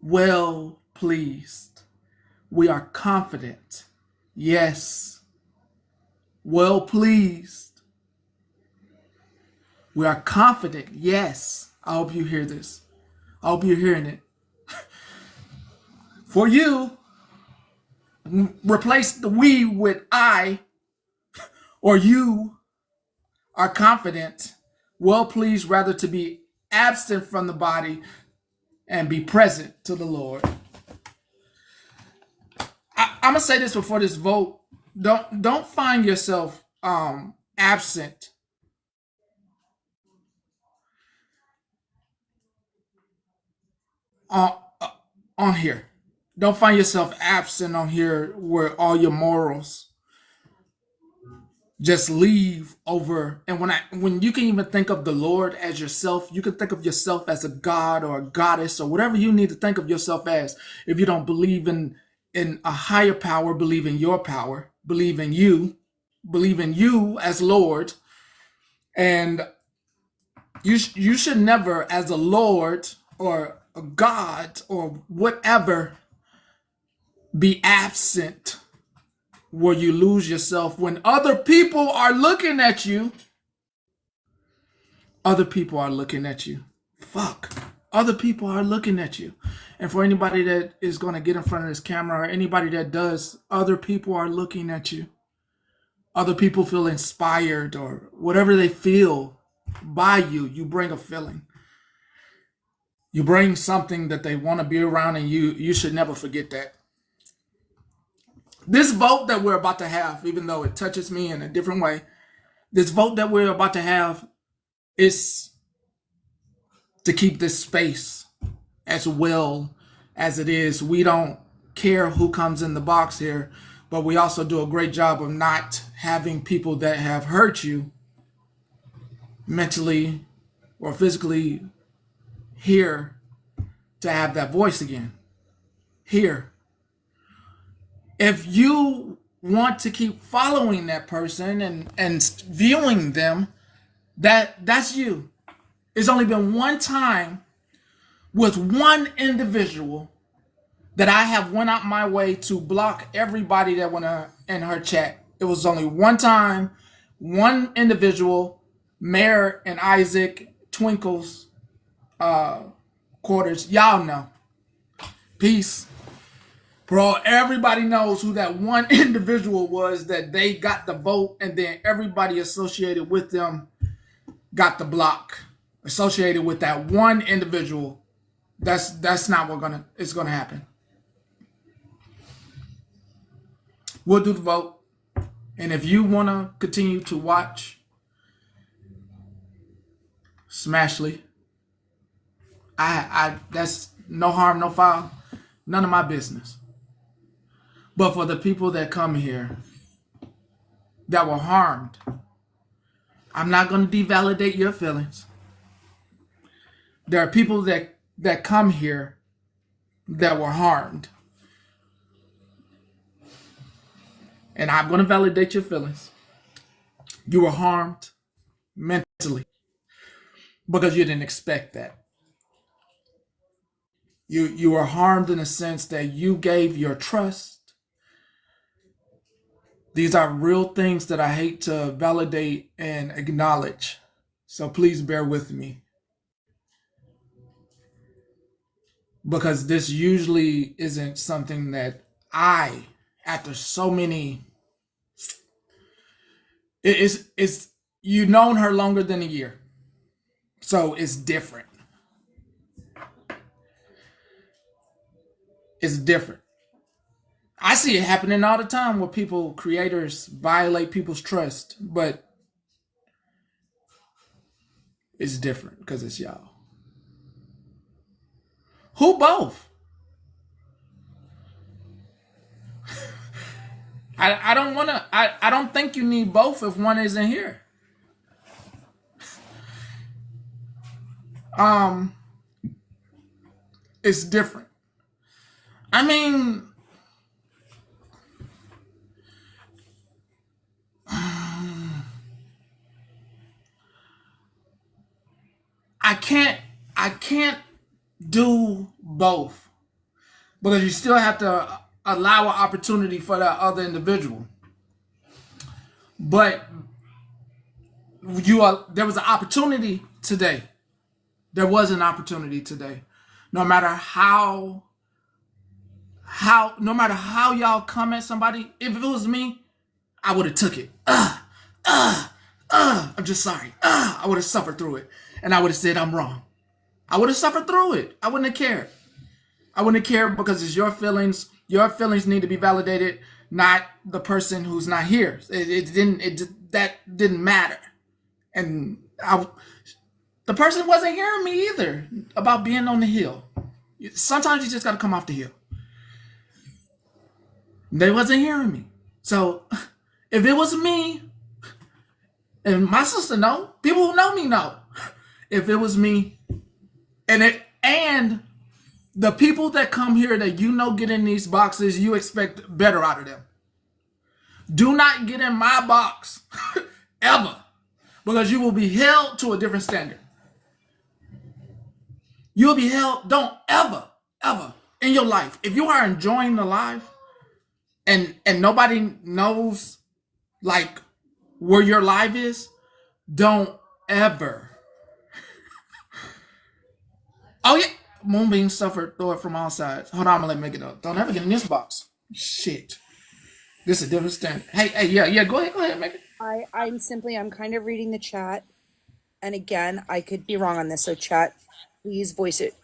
well pleased. We are confident, yes, well pleased. We are confident, yes. I hope you hear this. I hope you're hearing it. For you, replace the we with I, or you are confident, well pleased rather to be absent from the body and be present to the Lord. I'm gonna say this before this vote. Don't find yourself absent on on here. Don't find yourself absent on here where all your morals just leave over. And when you can even think of the Lord as yourself, you can think of yourself as a god or a goddess or whatever you need to think of yourself as. If you don't believe in a higher power, believe in your power. believe in you as Lord, and you should never, as a Lord or a God or whatever, be absent where you lose yourself when other people are looking at you. Other people are looking at you. Fuck. Other people are looking at you. And for anybody that is going to get in front of this camera, or anybody that does, other people are looking at you. Other people feel inspired, or whatever they feel by you. You bring a feeling. You bring something that they want to be around, and you should never forget that. This vote that we're about to have, even though it touches me in a different way, this vote that we're about to have is to keep this space as well as it is. We don't care who comes in the box here, but we also do a great job of not having people that have hurt you mentally or physically here to have that voice again. Here. If you want to keep following that person and viewing them, that's you. It's only been one time with one individual that I have went out my way to block everybody that went in her chat. It was only one time, one individual, Mayor and Isaac Twinkles quarters. Y'all know. Peace. Bro, everybody knows who that one individual was that they got the vote, and then everybody associated with them got the block. Associated with that one individual. That's not what it's gonna happen. We'll do the vote. And if you wanna continue to watch Smashly, I that's no harm, no foul, none of my business. But for the people that come here that were harmed, I'm not going to devalidate your feelings. There are people that come here that were harmed. And I'm going to validate your feelings. You were harmed mentally because you didn't expect that. You were harmed in the sense that you gave your trust. These are real things that I hate to validate and acknowledge. So please bear with me. Because this usually isn't something that after so many, it's you've known her longer than a year. So it's different. It's different. I see it happening all the time where creators violate people's trust, but it's different because it's y'all. Who both? I don't want to, I don't think you need both if one isn't here. It's different. I mean, I can't do both because you still have to allow an opportunity for that other individual. But there was an opportunity today. There was an opportunity today. No matter how y'all come at somebody, if it was me, I would have took it. I'm just sorry. I would have suffered through it. And I would have said I'm wrong. I would have suffered through it. I wouldn't have cared. I wouldn't have cared because it's your feelings. Your feelings need to be validated, not the person who's not here. That didn't matter. And the person wasn't hearing me either about being on the hill. Sometimes you just got to come off the hill. They wasn't hearing me. So if it was me, and my sister know, people who know me know, if it was me, and the people that come here that get in these boxes, you expect better out of them. Do not get in my box ever, because you will be held to a different standard. You'll be held. Don't ever in your life, if you are enjoying the life and nobody knows like where your life is, don't ever. Oh yeah, Moonbeam suffered. Throw it from all sides. Hold on, I'm gonna let me make it up. Don't ever get in this box. Shit. This is a different standard. Hey, yeah. Go ahead, make it. I'm kind of reading the chat, and again, I could be wrong on this. So chat, please voice it.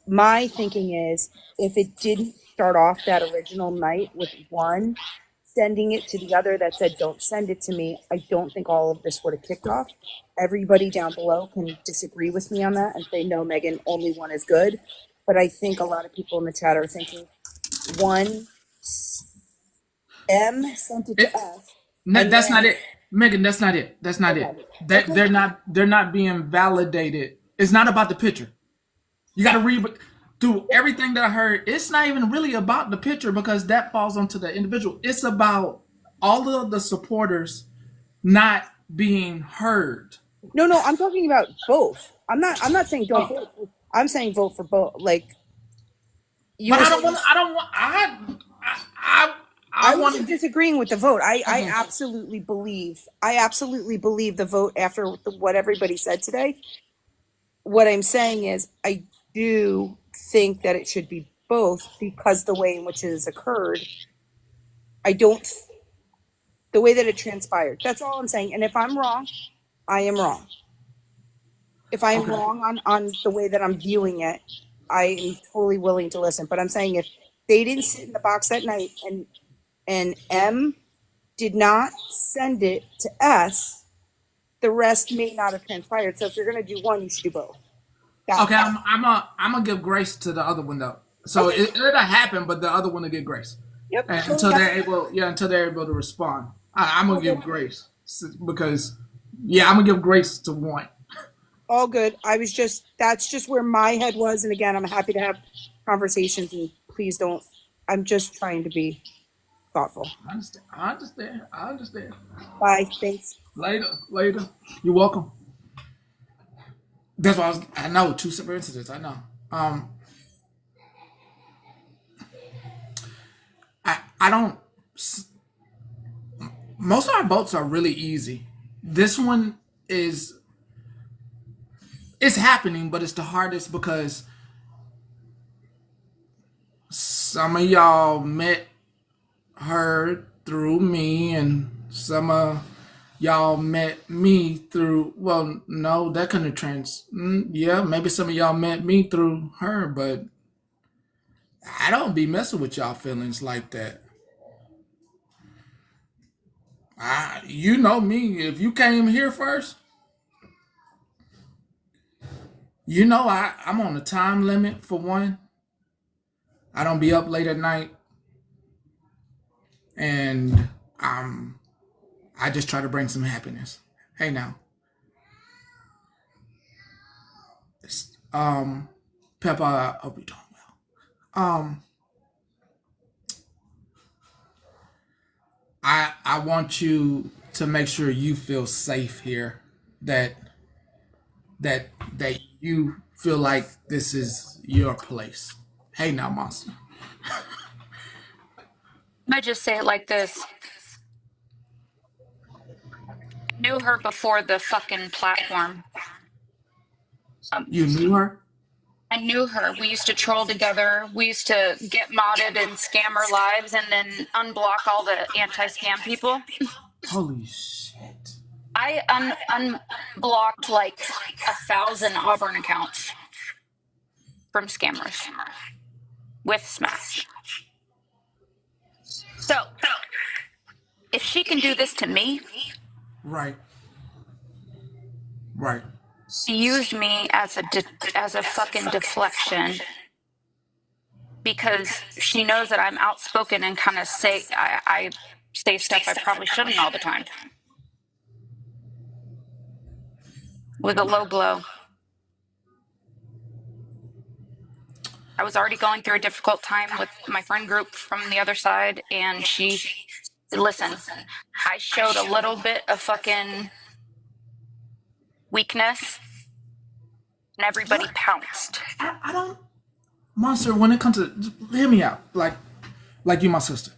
My thinking is, if it didn't start off that original night with one sending it to the other that said, don't send it to me, I don't think all of this would have kicked off. Everybody down below can disagree with me on that and say, no, Megan, only one is good. But I think a lot of people in the chat are thinking, one, M sent it to F. That's not it, Megan. That's not it. That's not it. That Okay. they're not being validated. It's not about the picture. You got to read through everything that I heard. It's not even really about the picture, because that falls onto the individual. It's about all of the supporters not being heard. No, I'm talking about both. I'm not saying don't vote. I'm saying vote for both. Like you. But were I don't saying- want. I don't want. I want wasn't disagreeing with the vote. I absolutely believe the vote after what everybody said today. What I'm saying is I do think that it should be both, because the way in which it has occurred, the way that it transpired. That's all I'm saying. And if I'm wrong, I am wrong. If I'm wrong on the way that I'm viewing it, I am totally willing to listen. But I'm saying, if they didn't sit in the box that night and M did not send it to S, the rest may not have transpired. So if you're going to do one, you should do both. Okay, I'm gonna give grace to the other one though. So it'll happen, but the other one will get grace. Yep. Until they're able to respond. I'm gonna give grace, because I'm gonna give grace to one. All good. That's just where my head was. And again, I'm happy to have conversations, and please don't, I'm just trying to be thoughtful. I understand. Bye. Thanks. Later. You're welcome. That's why I know 2 separate incidents. I know. I don't. Most of our votes are really easy. This one is. It's happening, but it's the hardest because some of y'all met her through me, and some of y'all met me through. Well, no, that couldn't yeah, maybe some of y'all met me through her, but I don't be messing with y'all feelings like that. You know me. If you came here first, you know I'm on a time limit for one. I don't be up late at night, and I just try to bring some happiness. Hey now, Peppa, I hope you're doing well. I want you to make sure you feel safe here. That you feel like this is your place. Hey now, monster. I just say it like this. I knew her before the fucking platform. You knew her? I knew her. We used to troll together. We used to get modded and scam our lives and then unblock all the anti-scam people. Holy shit. I unblocked like 1,000 Auburn accounts from scammers with Smash. So, if she can do this to me, Right. she used me as a fucking deflection, because she knows that I'm outspoken and kind of say I say stuff I probably shouldn't all the time with a low blow. I was already going through a difficult time with my friend group from the other side, and listen, I showed a little bit of fucking weakness, and everybody What? pounced. I don't, Monster. When it comes to, just hear me out. Like you, my sister.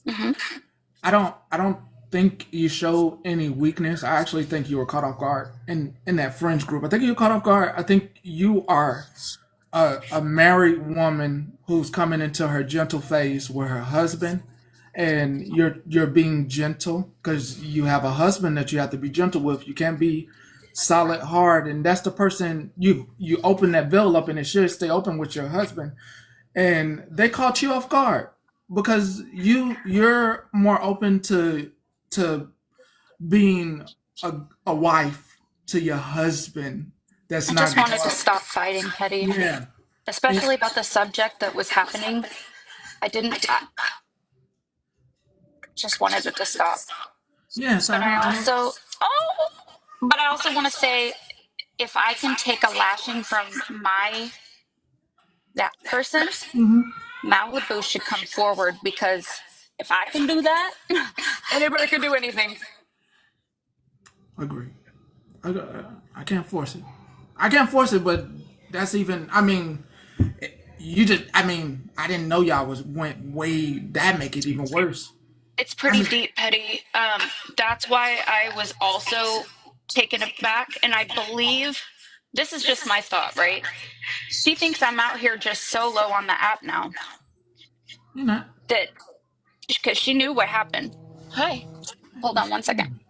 Hmm. I don't think you show any weakness. I actually think you were caught off guard in that friends group. I think you were caught off guard. I think you are a married woman who's coming into her gentle phase with her husband, and you're being gentle because you have a husband that you have to be gentle with. You can't be solid hard, and that's the person you open that veil up, and it should stay open with your husband. And they caught you off guard because you're more open to being a wife to your husband that's I just not wanted to stop fighting, Petty, yeah. And, especially about the subject that was happening. I just wanted it to stop. yes, But I don't. I also want to say, if I can take a lashing from that person, Malibu should come forward, because if I can do that, anybody can do anything. Agree. I, I can't force it. I can't force it, but that's even. I mean, you just. I mean, I didn't know y'all went way. That make it even worse. It's I pretty mean, deep, Petty. That's why I was also taken aback, and I believe this is just my thought, right? She thinks I'm out here just solo on the app now. you're not. That because she knew what happened. Hey, hold on one second.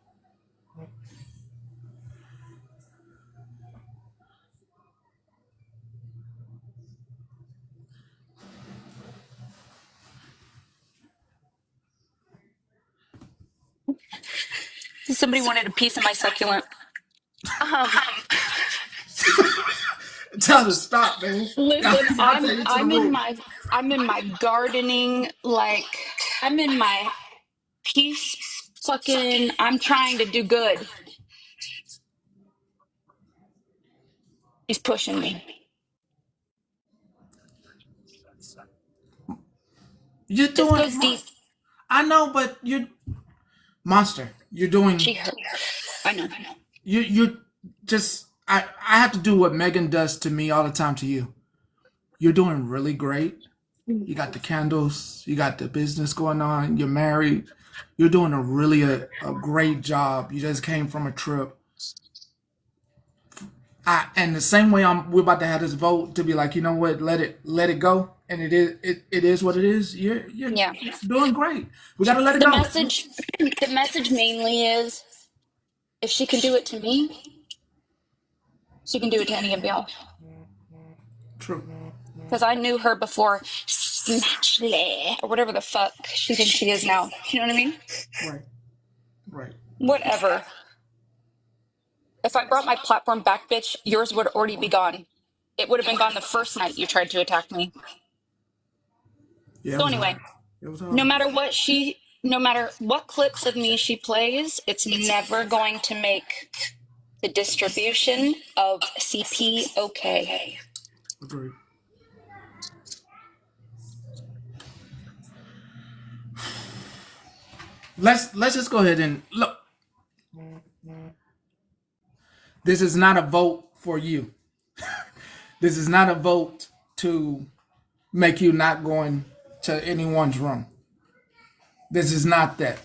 Somebody wanted a piece of my succulent. Um, Tell her to stop, man. Listen, I'll take you to the room. I'm in my gardening, like I'm in my peace fucking I'm trying to do good. He's pushing me. You're This doing. goes deep. I know, but you're monster. You're doing. She hurt. I know. You just. I have to do what Megan does to me all the time to you. You're doing really great. You got the candles. You got the business going on. You're married. You're doing a great job. You just came from a trip. And the same way we're about to have this vote to be like, you know what, let it go. And it is what it is. You're Yeah. doing great. We gotta let it The go. message mainly is, if she can do it to me, she can do it to any of y'all. True. Because I knew her before Smashley, or whatever the fuck she thinks she is now. You know what I mean? Right. Right. Whatever. If I brought my platform back, bitch, yours would already be gone. It would have been gone the first night you tried to attack me. Yeah, it So was anyway, hard. It was no hard. matter no matter what clips of me she plays, it's never going to make the distribution of CP okay. Agreed. Let's just go ahead and look. This is not a vote for you. This is not a vote to make you not going to anyone's room. This is not that.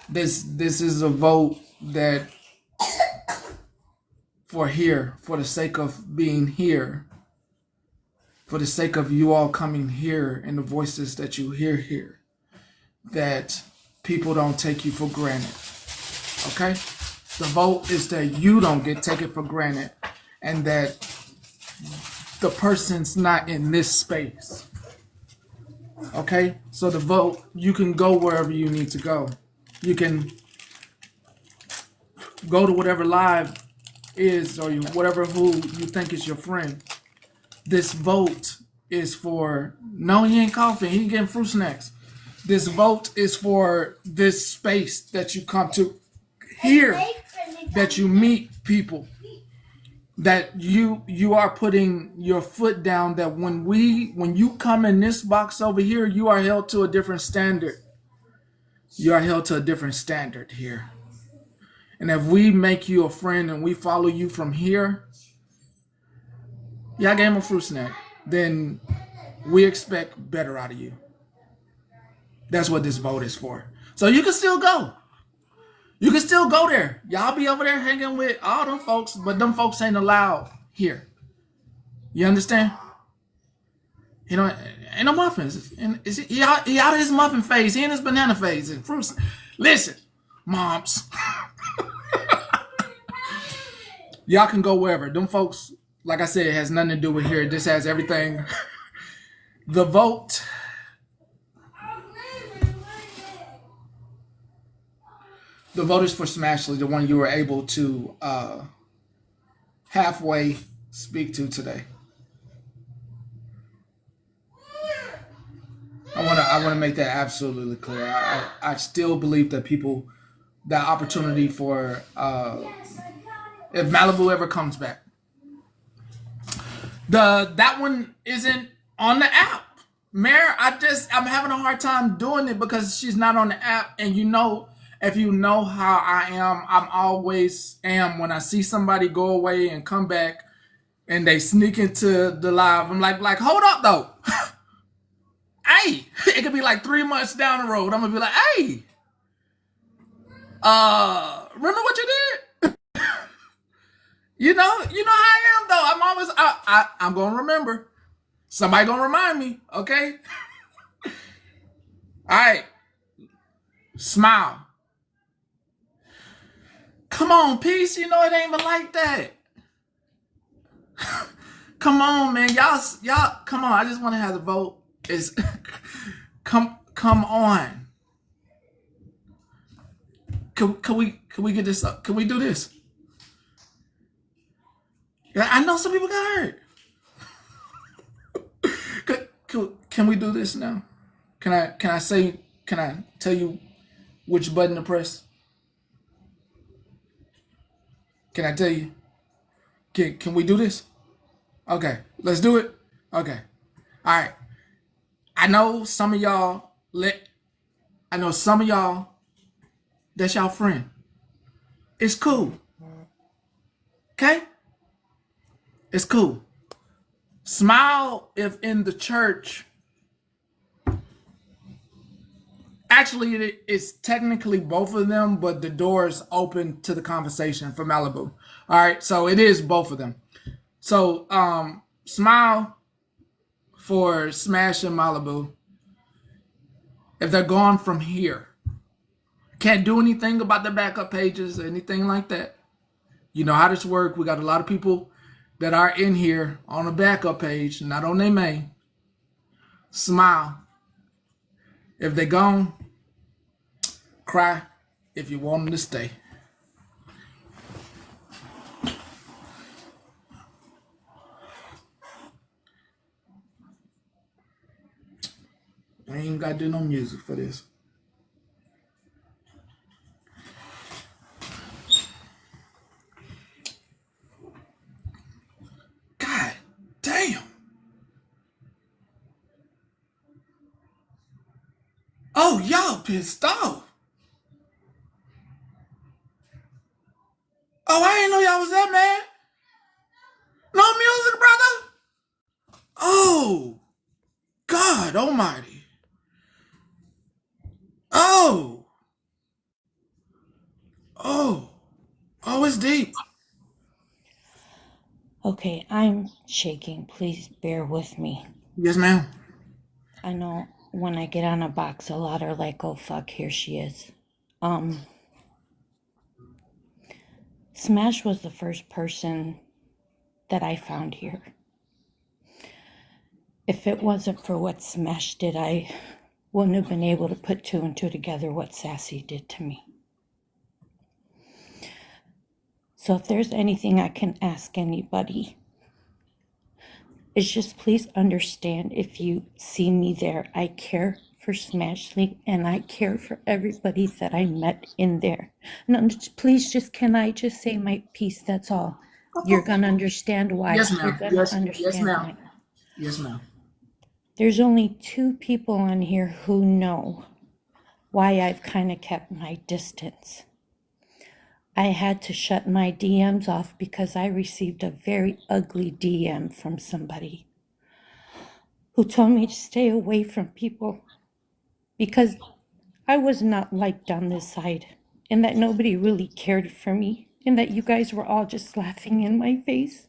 This is a vote that for the sake of being here, for the sake of you all coming here and the voices that you hear here, that people don't take you for granted. Okay? The vote is that you don't get taken for granted and that the person's not in this space. Okay? So the vote, you can go wherever you need to go. You can go to whatever live is or whatever who you think is your friend. This vote is for, no, he ain't coughing, he getting fruit snacks. This vote is for this space that you come to here, that you meet people, that you are putting your foot down, that when you come in this box over here, you are held to a different standard. You are held to a different standard here. And if we make you a friend and we follow you from here, yeah, I gave him a fruit snack, then we expect better out of you. That's what this vote is for. So you can still go. You can still go there. Y'all be over there hanging with all them folks, but them folks ain't allowed here. You understand? You know, ain't no muffins. And he out of his muffin phase. He in his banana phase. And fruits. Listen, moms. Y'all can go wherever. Them folks, like I said, has nothing to do with here. This has everything. The vote. The vote is for Smashley, the one you were able to halfway speak to today. I want to make that absolutely clear. I still believe that people, that opportunity for if Malibu ever comes back, that one isn't on the app. Mare, I'm having a hard time doing it because she's not on the app, and if you know how I am, I'm always am when I see somebody go away and come back and they sneak into the live. I'm like, hold up though. Hey, it could be like 3 months down the road. I'm gonna be like, hey, remember what you did? you know how I am though. I'm always I'm gonna remember. Somebody gonna remind me, okay? All right. Smile. Come on, peace. You know it ain't even like that. Come on, man. Y'all, come on. I just want to have the vote. Is come on. Can we get this up? Can we do this? I know some people got hurt. Can we do this now? Can I tell you which button to press? Can I tell you? Can we do this? Okay, let's do it. Okay. All right. I know some of y'all, that's y'all friend. It's cool. Okay? It's cool. Smile if in the church. Actually, it's technically both of them, but the door is open to the conversation for Malibu. All right, so it is both of them. So smile for Smash and Malibu. If they're gone from here, can't do anything about the backup pages or anything like that. You know how this works. We got a lot of people that are in here on a backup page, not on their main. Smile. If they're gone, cry if you want them to stay. I ain't even got to do no music for this. God damn. Oh, y'all pissed off. Oh, I didn't know y'all was that mad. No music, brother? Oh, God almighty. Oh, it's deep. Okay, I'm shaking. Please bear with me. Yes, ma'am. I know when I get on a box, a lot are like, oh, fuck, here she is. Smash was the first person that I found here. If it wasn't for what Smash did, I wouldn't have been able to put two and two together what Sassy did to me. So if there's anything I can ask anybody, it's just please understand if you see me there, I care for Smashley and I care for everybody that I met in there. No, please can I just say my piece, that's all. You're gonna understand why. Yes, You're ma'am. gonna Yes, understand ma'am. why. Yes, ma'am. There's only 2 people on here who know why I've kind of kept my distance. I had to shut my DMs off because I received a very ugly DM from somebody who told me to stay away from people because I was not liked on this side and that nobody really cared for me and that you guys were all just laughing in my face.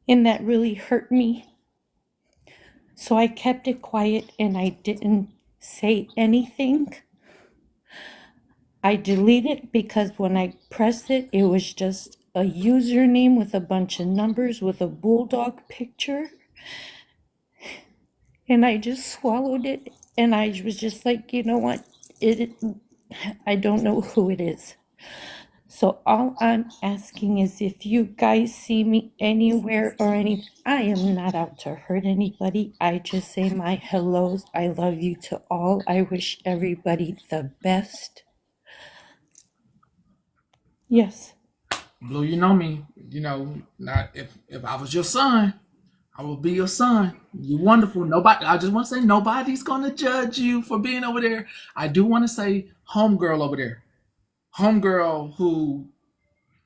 And that really hurt me. So I kept it quiet and I didn't say anything. I deleted it because when I pressed it, it was just a username with a bunch of numbers with a bulldog picture. And I just swallowed it. And I was just like, you know what? I don't know who it is. So all I'm asking is if you guys see me anywhere or anything, I am not out to hurt anybody. I just say my hellos. I love you to all. I wish everybody the best. Yes. Blue, you know me. You know, not if I was your son, I will be your son. You're wonderful. Nobody. I just want to say nobody's gonna judge you for being over there. I do want to say homegirl over there, homegirl who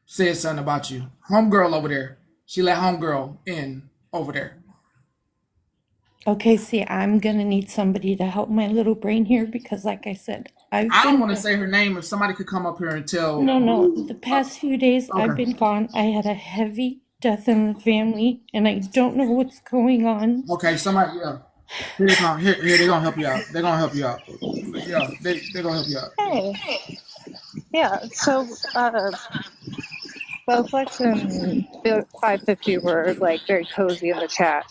said something about you. Homegirl over there. She let homegirl in over there. Okay, see, I'm gonna need somebody to help my little brain here because, like I said, I've I don't been want to gone. say her name. If somebody could come up here and tell No, no, Blue. the past few days I've Okay. been gone. I had a heavy death in the family and I don't know what's going on. Okay. Somebody. Yeah. Here they come. Here they gonna help you out. They're gonna help you out. Yeah. They're gonna help you out. Hey, yeah. So, both Lex and 550 were like very cozy in the chat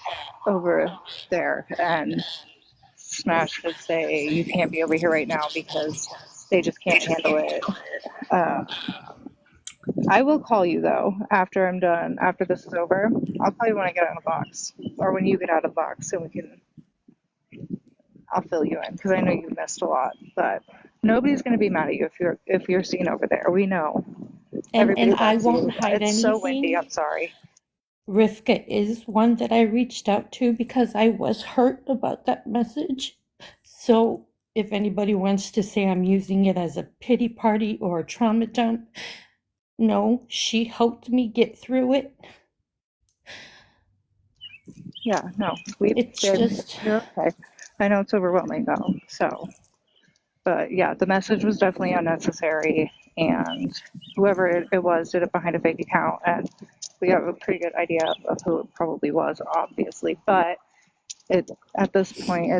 over there, and Smash would say you can't be over here right now because they just can't handle it. Uh, I will call you though after I'm done. After this is over, I'll call you when I get out of the box, or when you get out of the box, and we can. I'll fill you in because I know you missed a lot, but nobody's going to be mad at you if you're seen over there. We know And everybody I loves won't you. hide It's so windy. anything. I'm sorry. Rivka is one that I reached out to because I was hurt about that message. So if anybody wants to say I'm using it as a pity party or a trauma dump, no, she helped me get through it. Yeah, no, It's just, you're okay. I know it's overwhelming though. So, but yeah, the message was definitely unnecessary, and whoever it was did it behind a fake account, and we have a pretty good idea of who it probably was, obviously. But it at this point,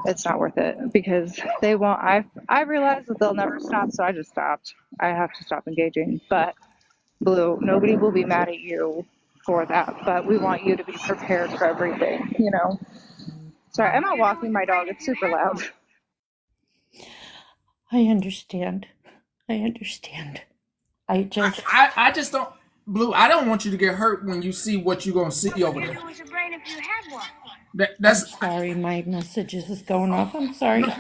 it's not worth it because they won't. I realized that they'll never stop, so I just stopped. I have to stop engaging. But Blue, nobody will be mad at you for that, but we want you to be prepared for everything, you know? Sorry, I'm not walking my dog. It's super loud. I understand. I understand. I just, I just don't. Blue. I don't want you to get hurt when you see what you're gonna see over there. I'm That's sorry, my messages is going off. I'm no, sorry.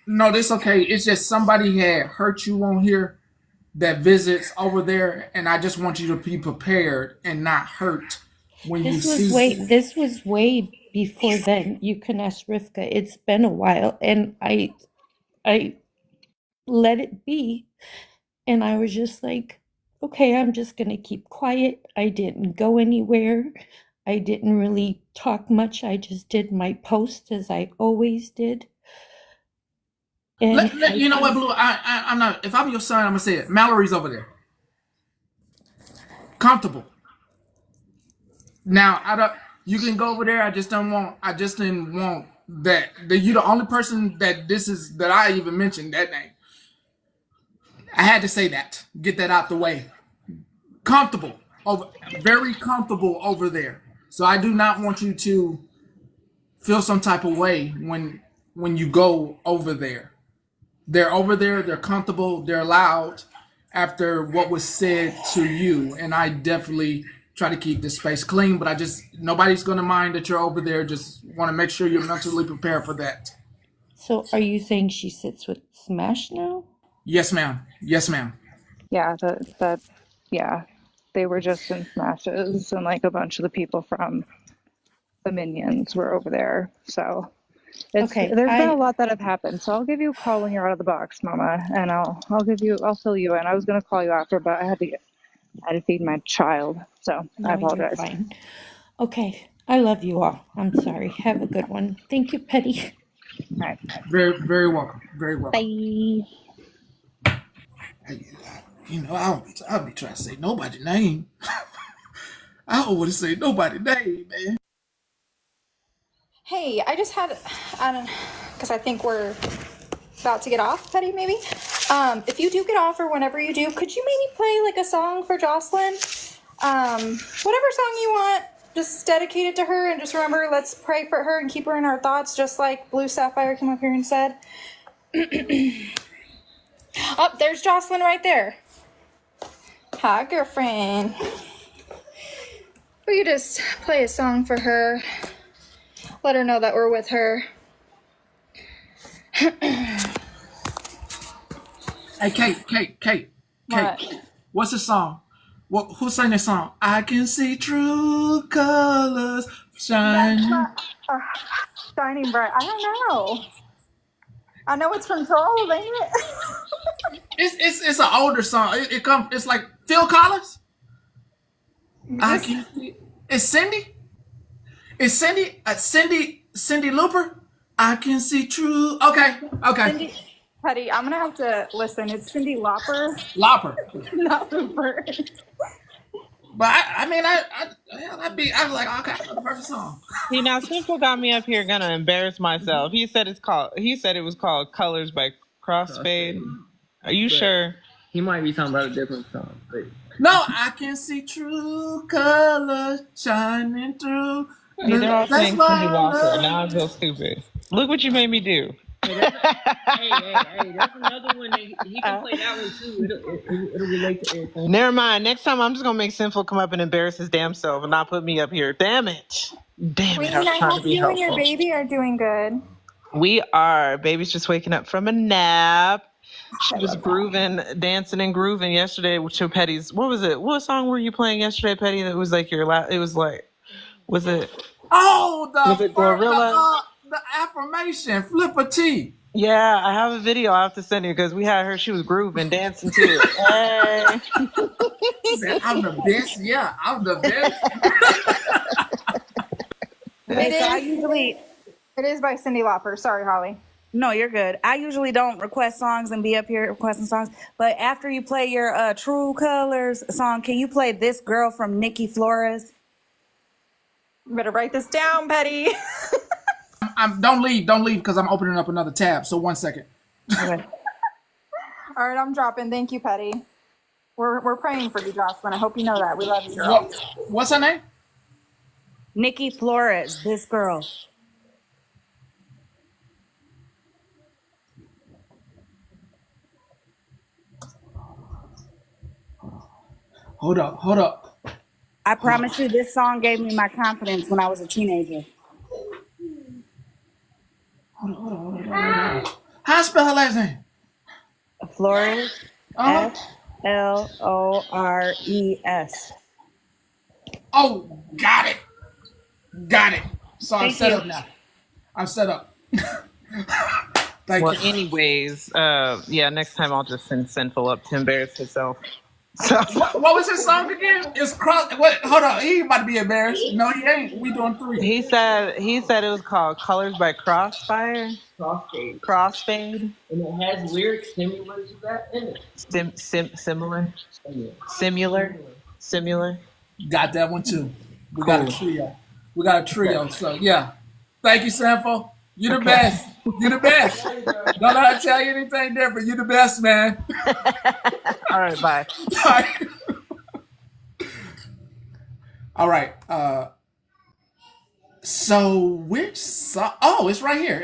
no, that's okay. It's just somebody had hurt you on here that visits over there, and I just want you to be prepared and not hurt when you see. This was way before then. You can ask Rivka. It's been a while and I let it be. And I was just like, okay, I'm just going to keep quiet. I didn't go anywhere. I didn't really talk much. I just did my post as I always did. And You know what, Blue? I'm not. If I'm your son, I'm gonna say it. Mallory's over there, comfortable. Now I don't. You can go over there. I just don't want. I just didn't want that. You the only person that this is that I even mentioned that name. I had to say that. Get that out the way. Comfortable over, very comfortable over there. So I do not want you to feel some type of way when you go over there. They're over there. They're comfortable. They're loud after what was said to you, and I definitely try to keep this space clean. But I just nobody's gonna mind that you're over there. Just want to make sure you're mentally prepared for that. so are you saying she sits with Smash now? Yes, ma'am. Yes, ma'am. Yeah, Yeah, they were just in smashes, and like a bunch of the people from the Minions were over there. So Okay, there's been a I lot that have happened. So I'll give you a call when you're out of the box, Mama, and I'll fill you in. I was gonna call you after, but I had to feed my child, so I no, you're apologize. fine. Okay, I love you all. I'm sorry. Have a good one. Thank you, Petty. All right, Very, very welcome. Very welcome. bye. Hey, I'll be trying to say nobody's name. I don't want to say nobody's name, man. Hey, I just had, I don't, because I think we're about to get off, Petty, maybe. If you do get off or whenever you do, could you maybe play like a song for Jocelyn? Whatever song you want, just dedicate it to her and just remember, let's pray for her and keep her in our thoughts, just like Blue Sapphire came up here and said. Oh, there's Jocelyn right there. Hi, girlfriend. Will you just play a song for her? Let her know that we're with her. Hey, Kate. What? What's the song? Who sang this song? I can see true colors shine. Shining bright. I don't know. I know it's from Trolls, ain't it? It's an older song. It's like Phil Collins. I can see. It's Cindy. It's Cindy. Cindy Looper. I can see true. Okay. Cindy, Petty, I'm gonna have to listen. It's Cindy Lauper, Lopper. not Looper. But I was like, okay, I know the perfect song. See, now Simple got me up here gonna embarrass myself. He said it was called Colors by Crossfade. Are you sure? He might be talking about a different song. But... No, I can see true colors shining through. See, they're all saying Cindy Walker. Now I feel stupid. Look what you made me do. Hey, that's another one. He can play that one too. It'll relate to everything. Never mind. Next time I'm just gonna make Sinful come up and embarrass his damn self and not put me up here. Damn it. I was I trying hope to be you helpful. and your baby are doing good. We are. Baby's just waking up from a nap. She was dancing and grooving yesterday to Petty's. What was it? What song were you playing yesterday, Petty? That was like your last. It was like, was it? Oh, Was it Gorilla? The affirmation, Flipper T. Yeah, I have a video I have to send you because we had her. She was grooving, dancing too. Hey. Man, I'm the best. Yeah, I'm the best. It is by Cindy Lauper. Sorry, Holly. No, you're good. I usually don't request songs and be up here requesting songs. But after you play your True Colors song, can you play This Girl from Nikki Flores? You better write this down, Petty. Don't leave because I'm opening up another tab. So 1 second. Okay. All right, I'm dropping. Thank you, Petty. We're praying for you, Jocelyn. I hope you know that. We love you, girl. What's her name? Nikki Flores, This Girl. Hold up. I promise you, this song gave me my confidence when I was a teenager. Hold on. How I spell her last name? Flores. Flores. Oh, got it. So I'm set up now. I'm set up. Thank you. Anyways, yeah, next time I'll just send Sinful up to embarrass himself. So What was his song again? It's cross. Wait, hold on. He about to be embarrassed. No, he ain't. We doing 3. he said it was called Colors by Crossfade. Crossfade. And it has lyrics similar to that in it. Similar. Got that one too. We got a trio. So yeah. Thank you, Sampo. You the best. You the best. Don't let her tell you anything different. You the best, man. All right, bye. All right. So which song? Oh, it's right here.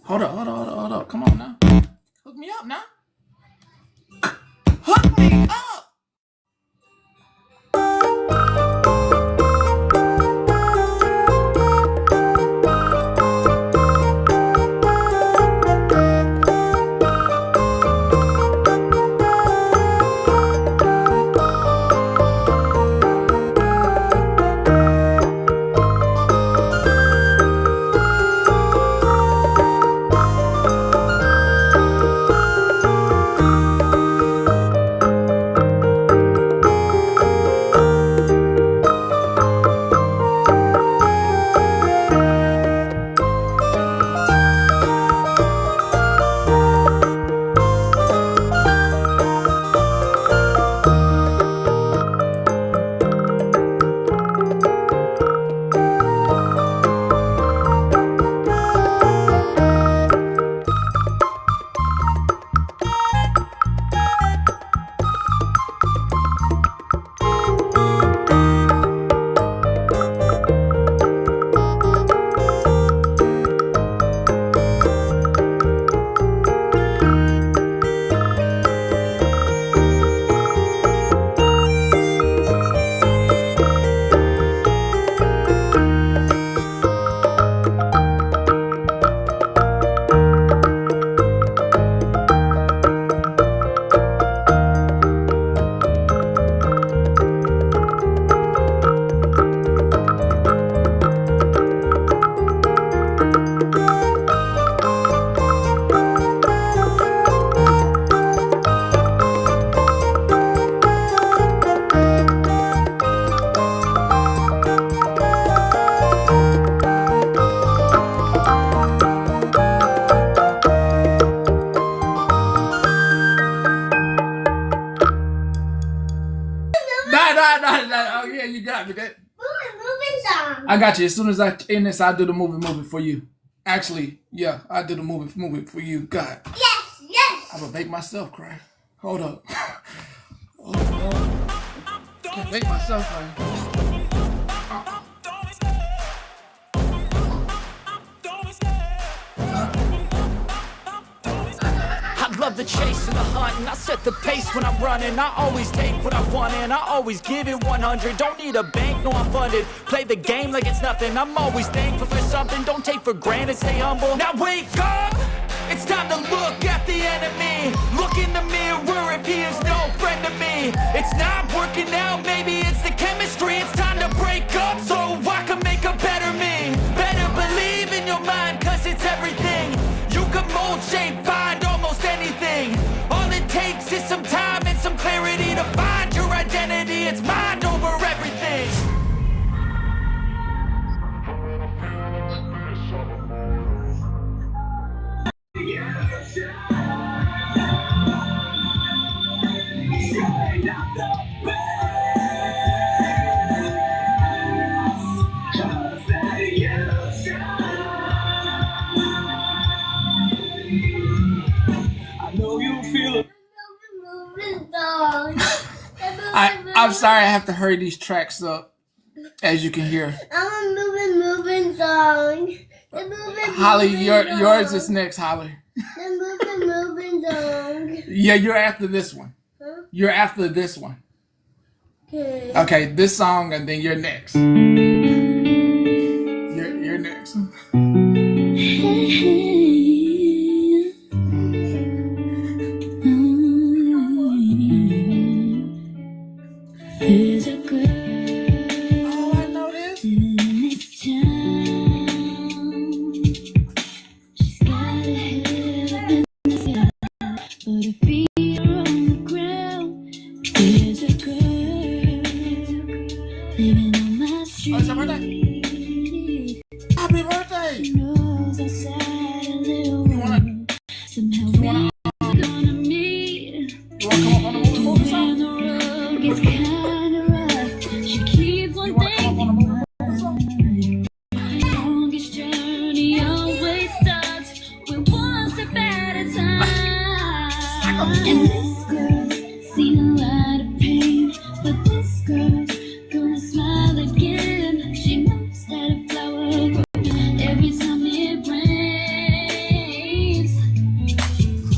Hold up. Come on now. Hook me up now. Hook me up. Happy day. Moving song. I got you. As soon as I end this, I'll do the movie for you. Actually, yeah, I'll do the movie for you. God. Yes, yes. I'm gonna make myself cry. Hold up. Oh, no. Make myself cry. I love the chase and the hunt, and I set the pace when I'm running. I always take what I want and I always give it 100. Don't need a bank, no I'm funded. Play the game like it's nothing. I'm always thankful for something. Don't take for granted, stay humble. Now wake up! It's time to look at the enemy. Look in the mirror if he is no friend to me. It's not working out, maybe it's the chemistry. It's time to break up so I can make a better me. Better believe in your mind, cause it's everything. You can mold, shape, find almost anything. All it takes is some time and some clarity to find your identity. It's mind over everything. Moving song. I'm sorry I have to hurry these tracks up, as you can hear. I'm a moving song. Holly, yours is next, Holly. The moving song. Yeah, you're after this one. Huh? You're after this one. Okay. Okay, this song, and then you're next. You're next. There's a girl. Oh, I know this. In this town. She's got her head up in the sky, but her feet are on the ground. There's a girl living on my street. Oh, it's your birthday. Happy birthday. She knows outside a little You wanna- world. Somehow you wanna- we're gonna meet. You want to come up on the movie When song? the road gets kinda rough, she keeps on You want to come up on the thinking. movie song? The longest journey always starts with one step at a time. And this girl's seen a lot of pain, but this girl's gonna smile again. She knows that a flower grows every time it rains.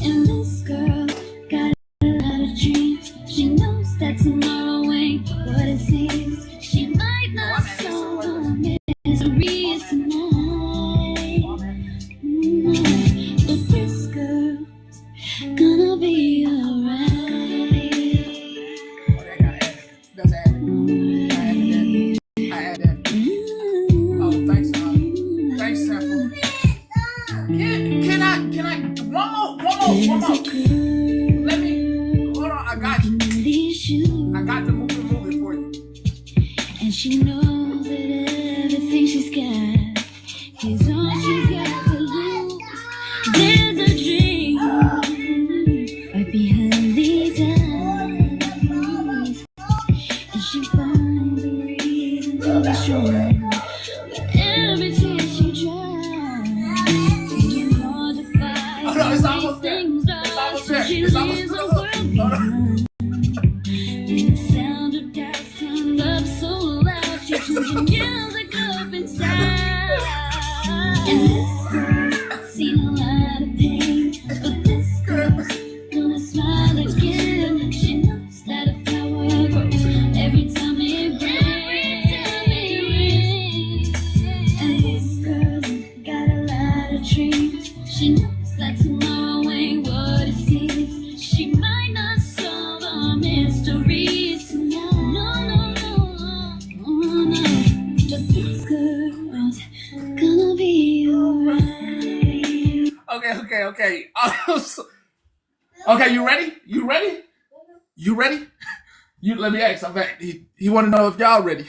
And this girl got a lot of dreams. She knows that tomorrow ain't what it seems. She might not solve the mysteries tonight, but this girl's gonna be alright. Okay, I added. That's added. I added that. Oh, thanks, thanks, Sample. Can I? One more. Let me. Hold on. I got you. I got the movie for you. And she knows that everything she's got is all she's got to lose. There's a dream right behind these eyes, and she finds a reason to be strong. With every tear she dries, being hard to fight. Oh no, it's almost there. Things It's almost so there. she It's almost leaves there. the world Hold on. behind. And the sound of doubt turned up so loud, she turns the music up inside. And this girl's seen a lot of pain, but this girl's gonna smile again. She knows that a flower grows every time it rains. And this girl's got a lot of dreams. She knows that tomorrow ain't what it seems. She might not solve the mysteries tonight. No. But this girl's gonna be alright. Okay. Okay, you ready? You ready? You let me ask. In fact, he want to know if y'all ready.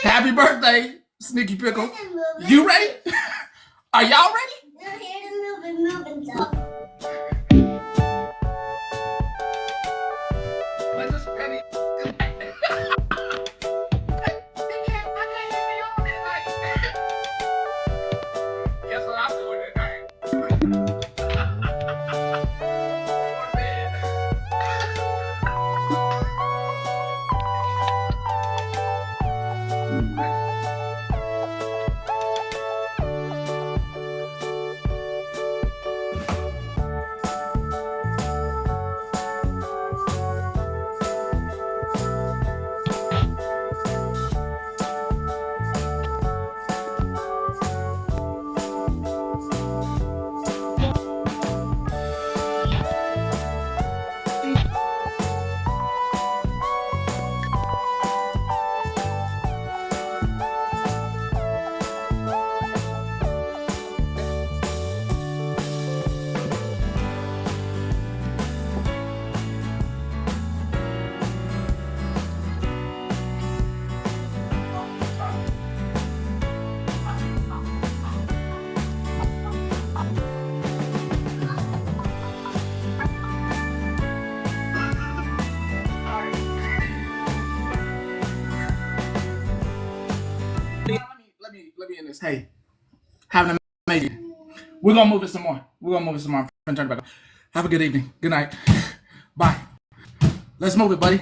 Happy birthday, Sneaky Pickle. You ready? Are y'all ready? Now here's the moving song. Let's just ready. this. Hey, have an amazing. We're gonna move it some more. I'm gonna turn it back. Have a good evening. Good night. Bye. Let's move it, buddy.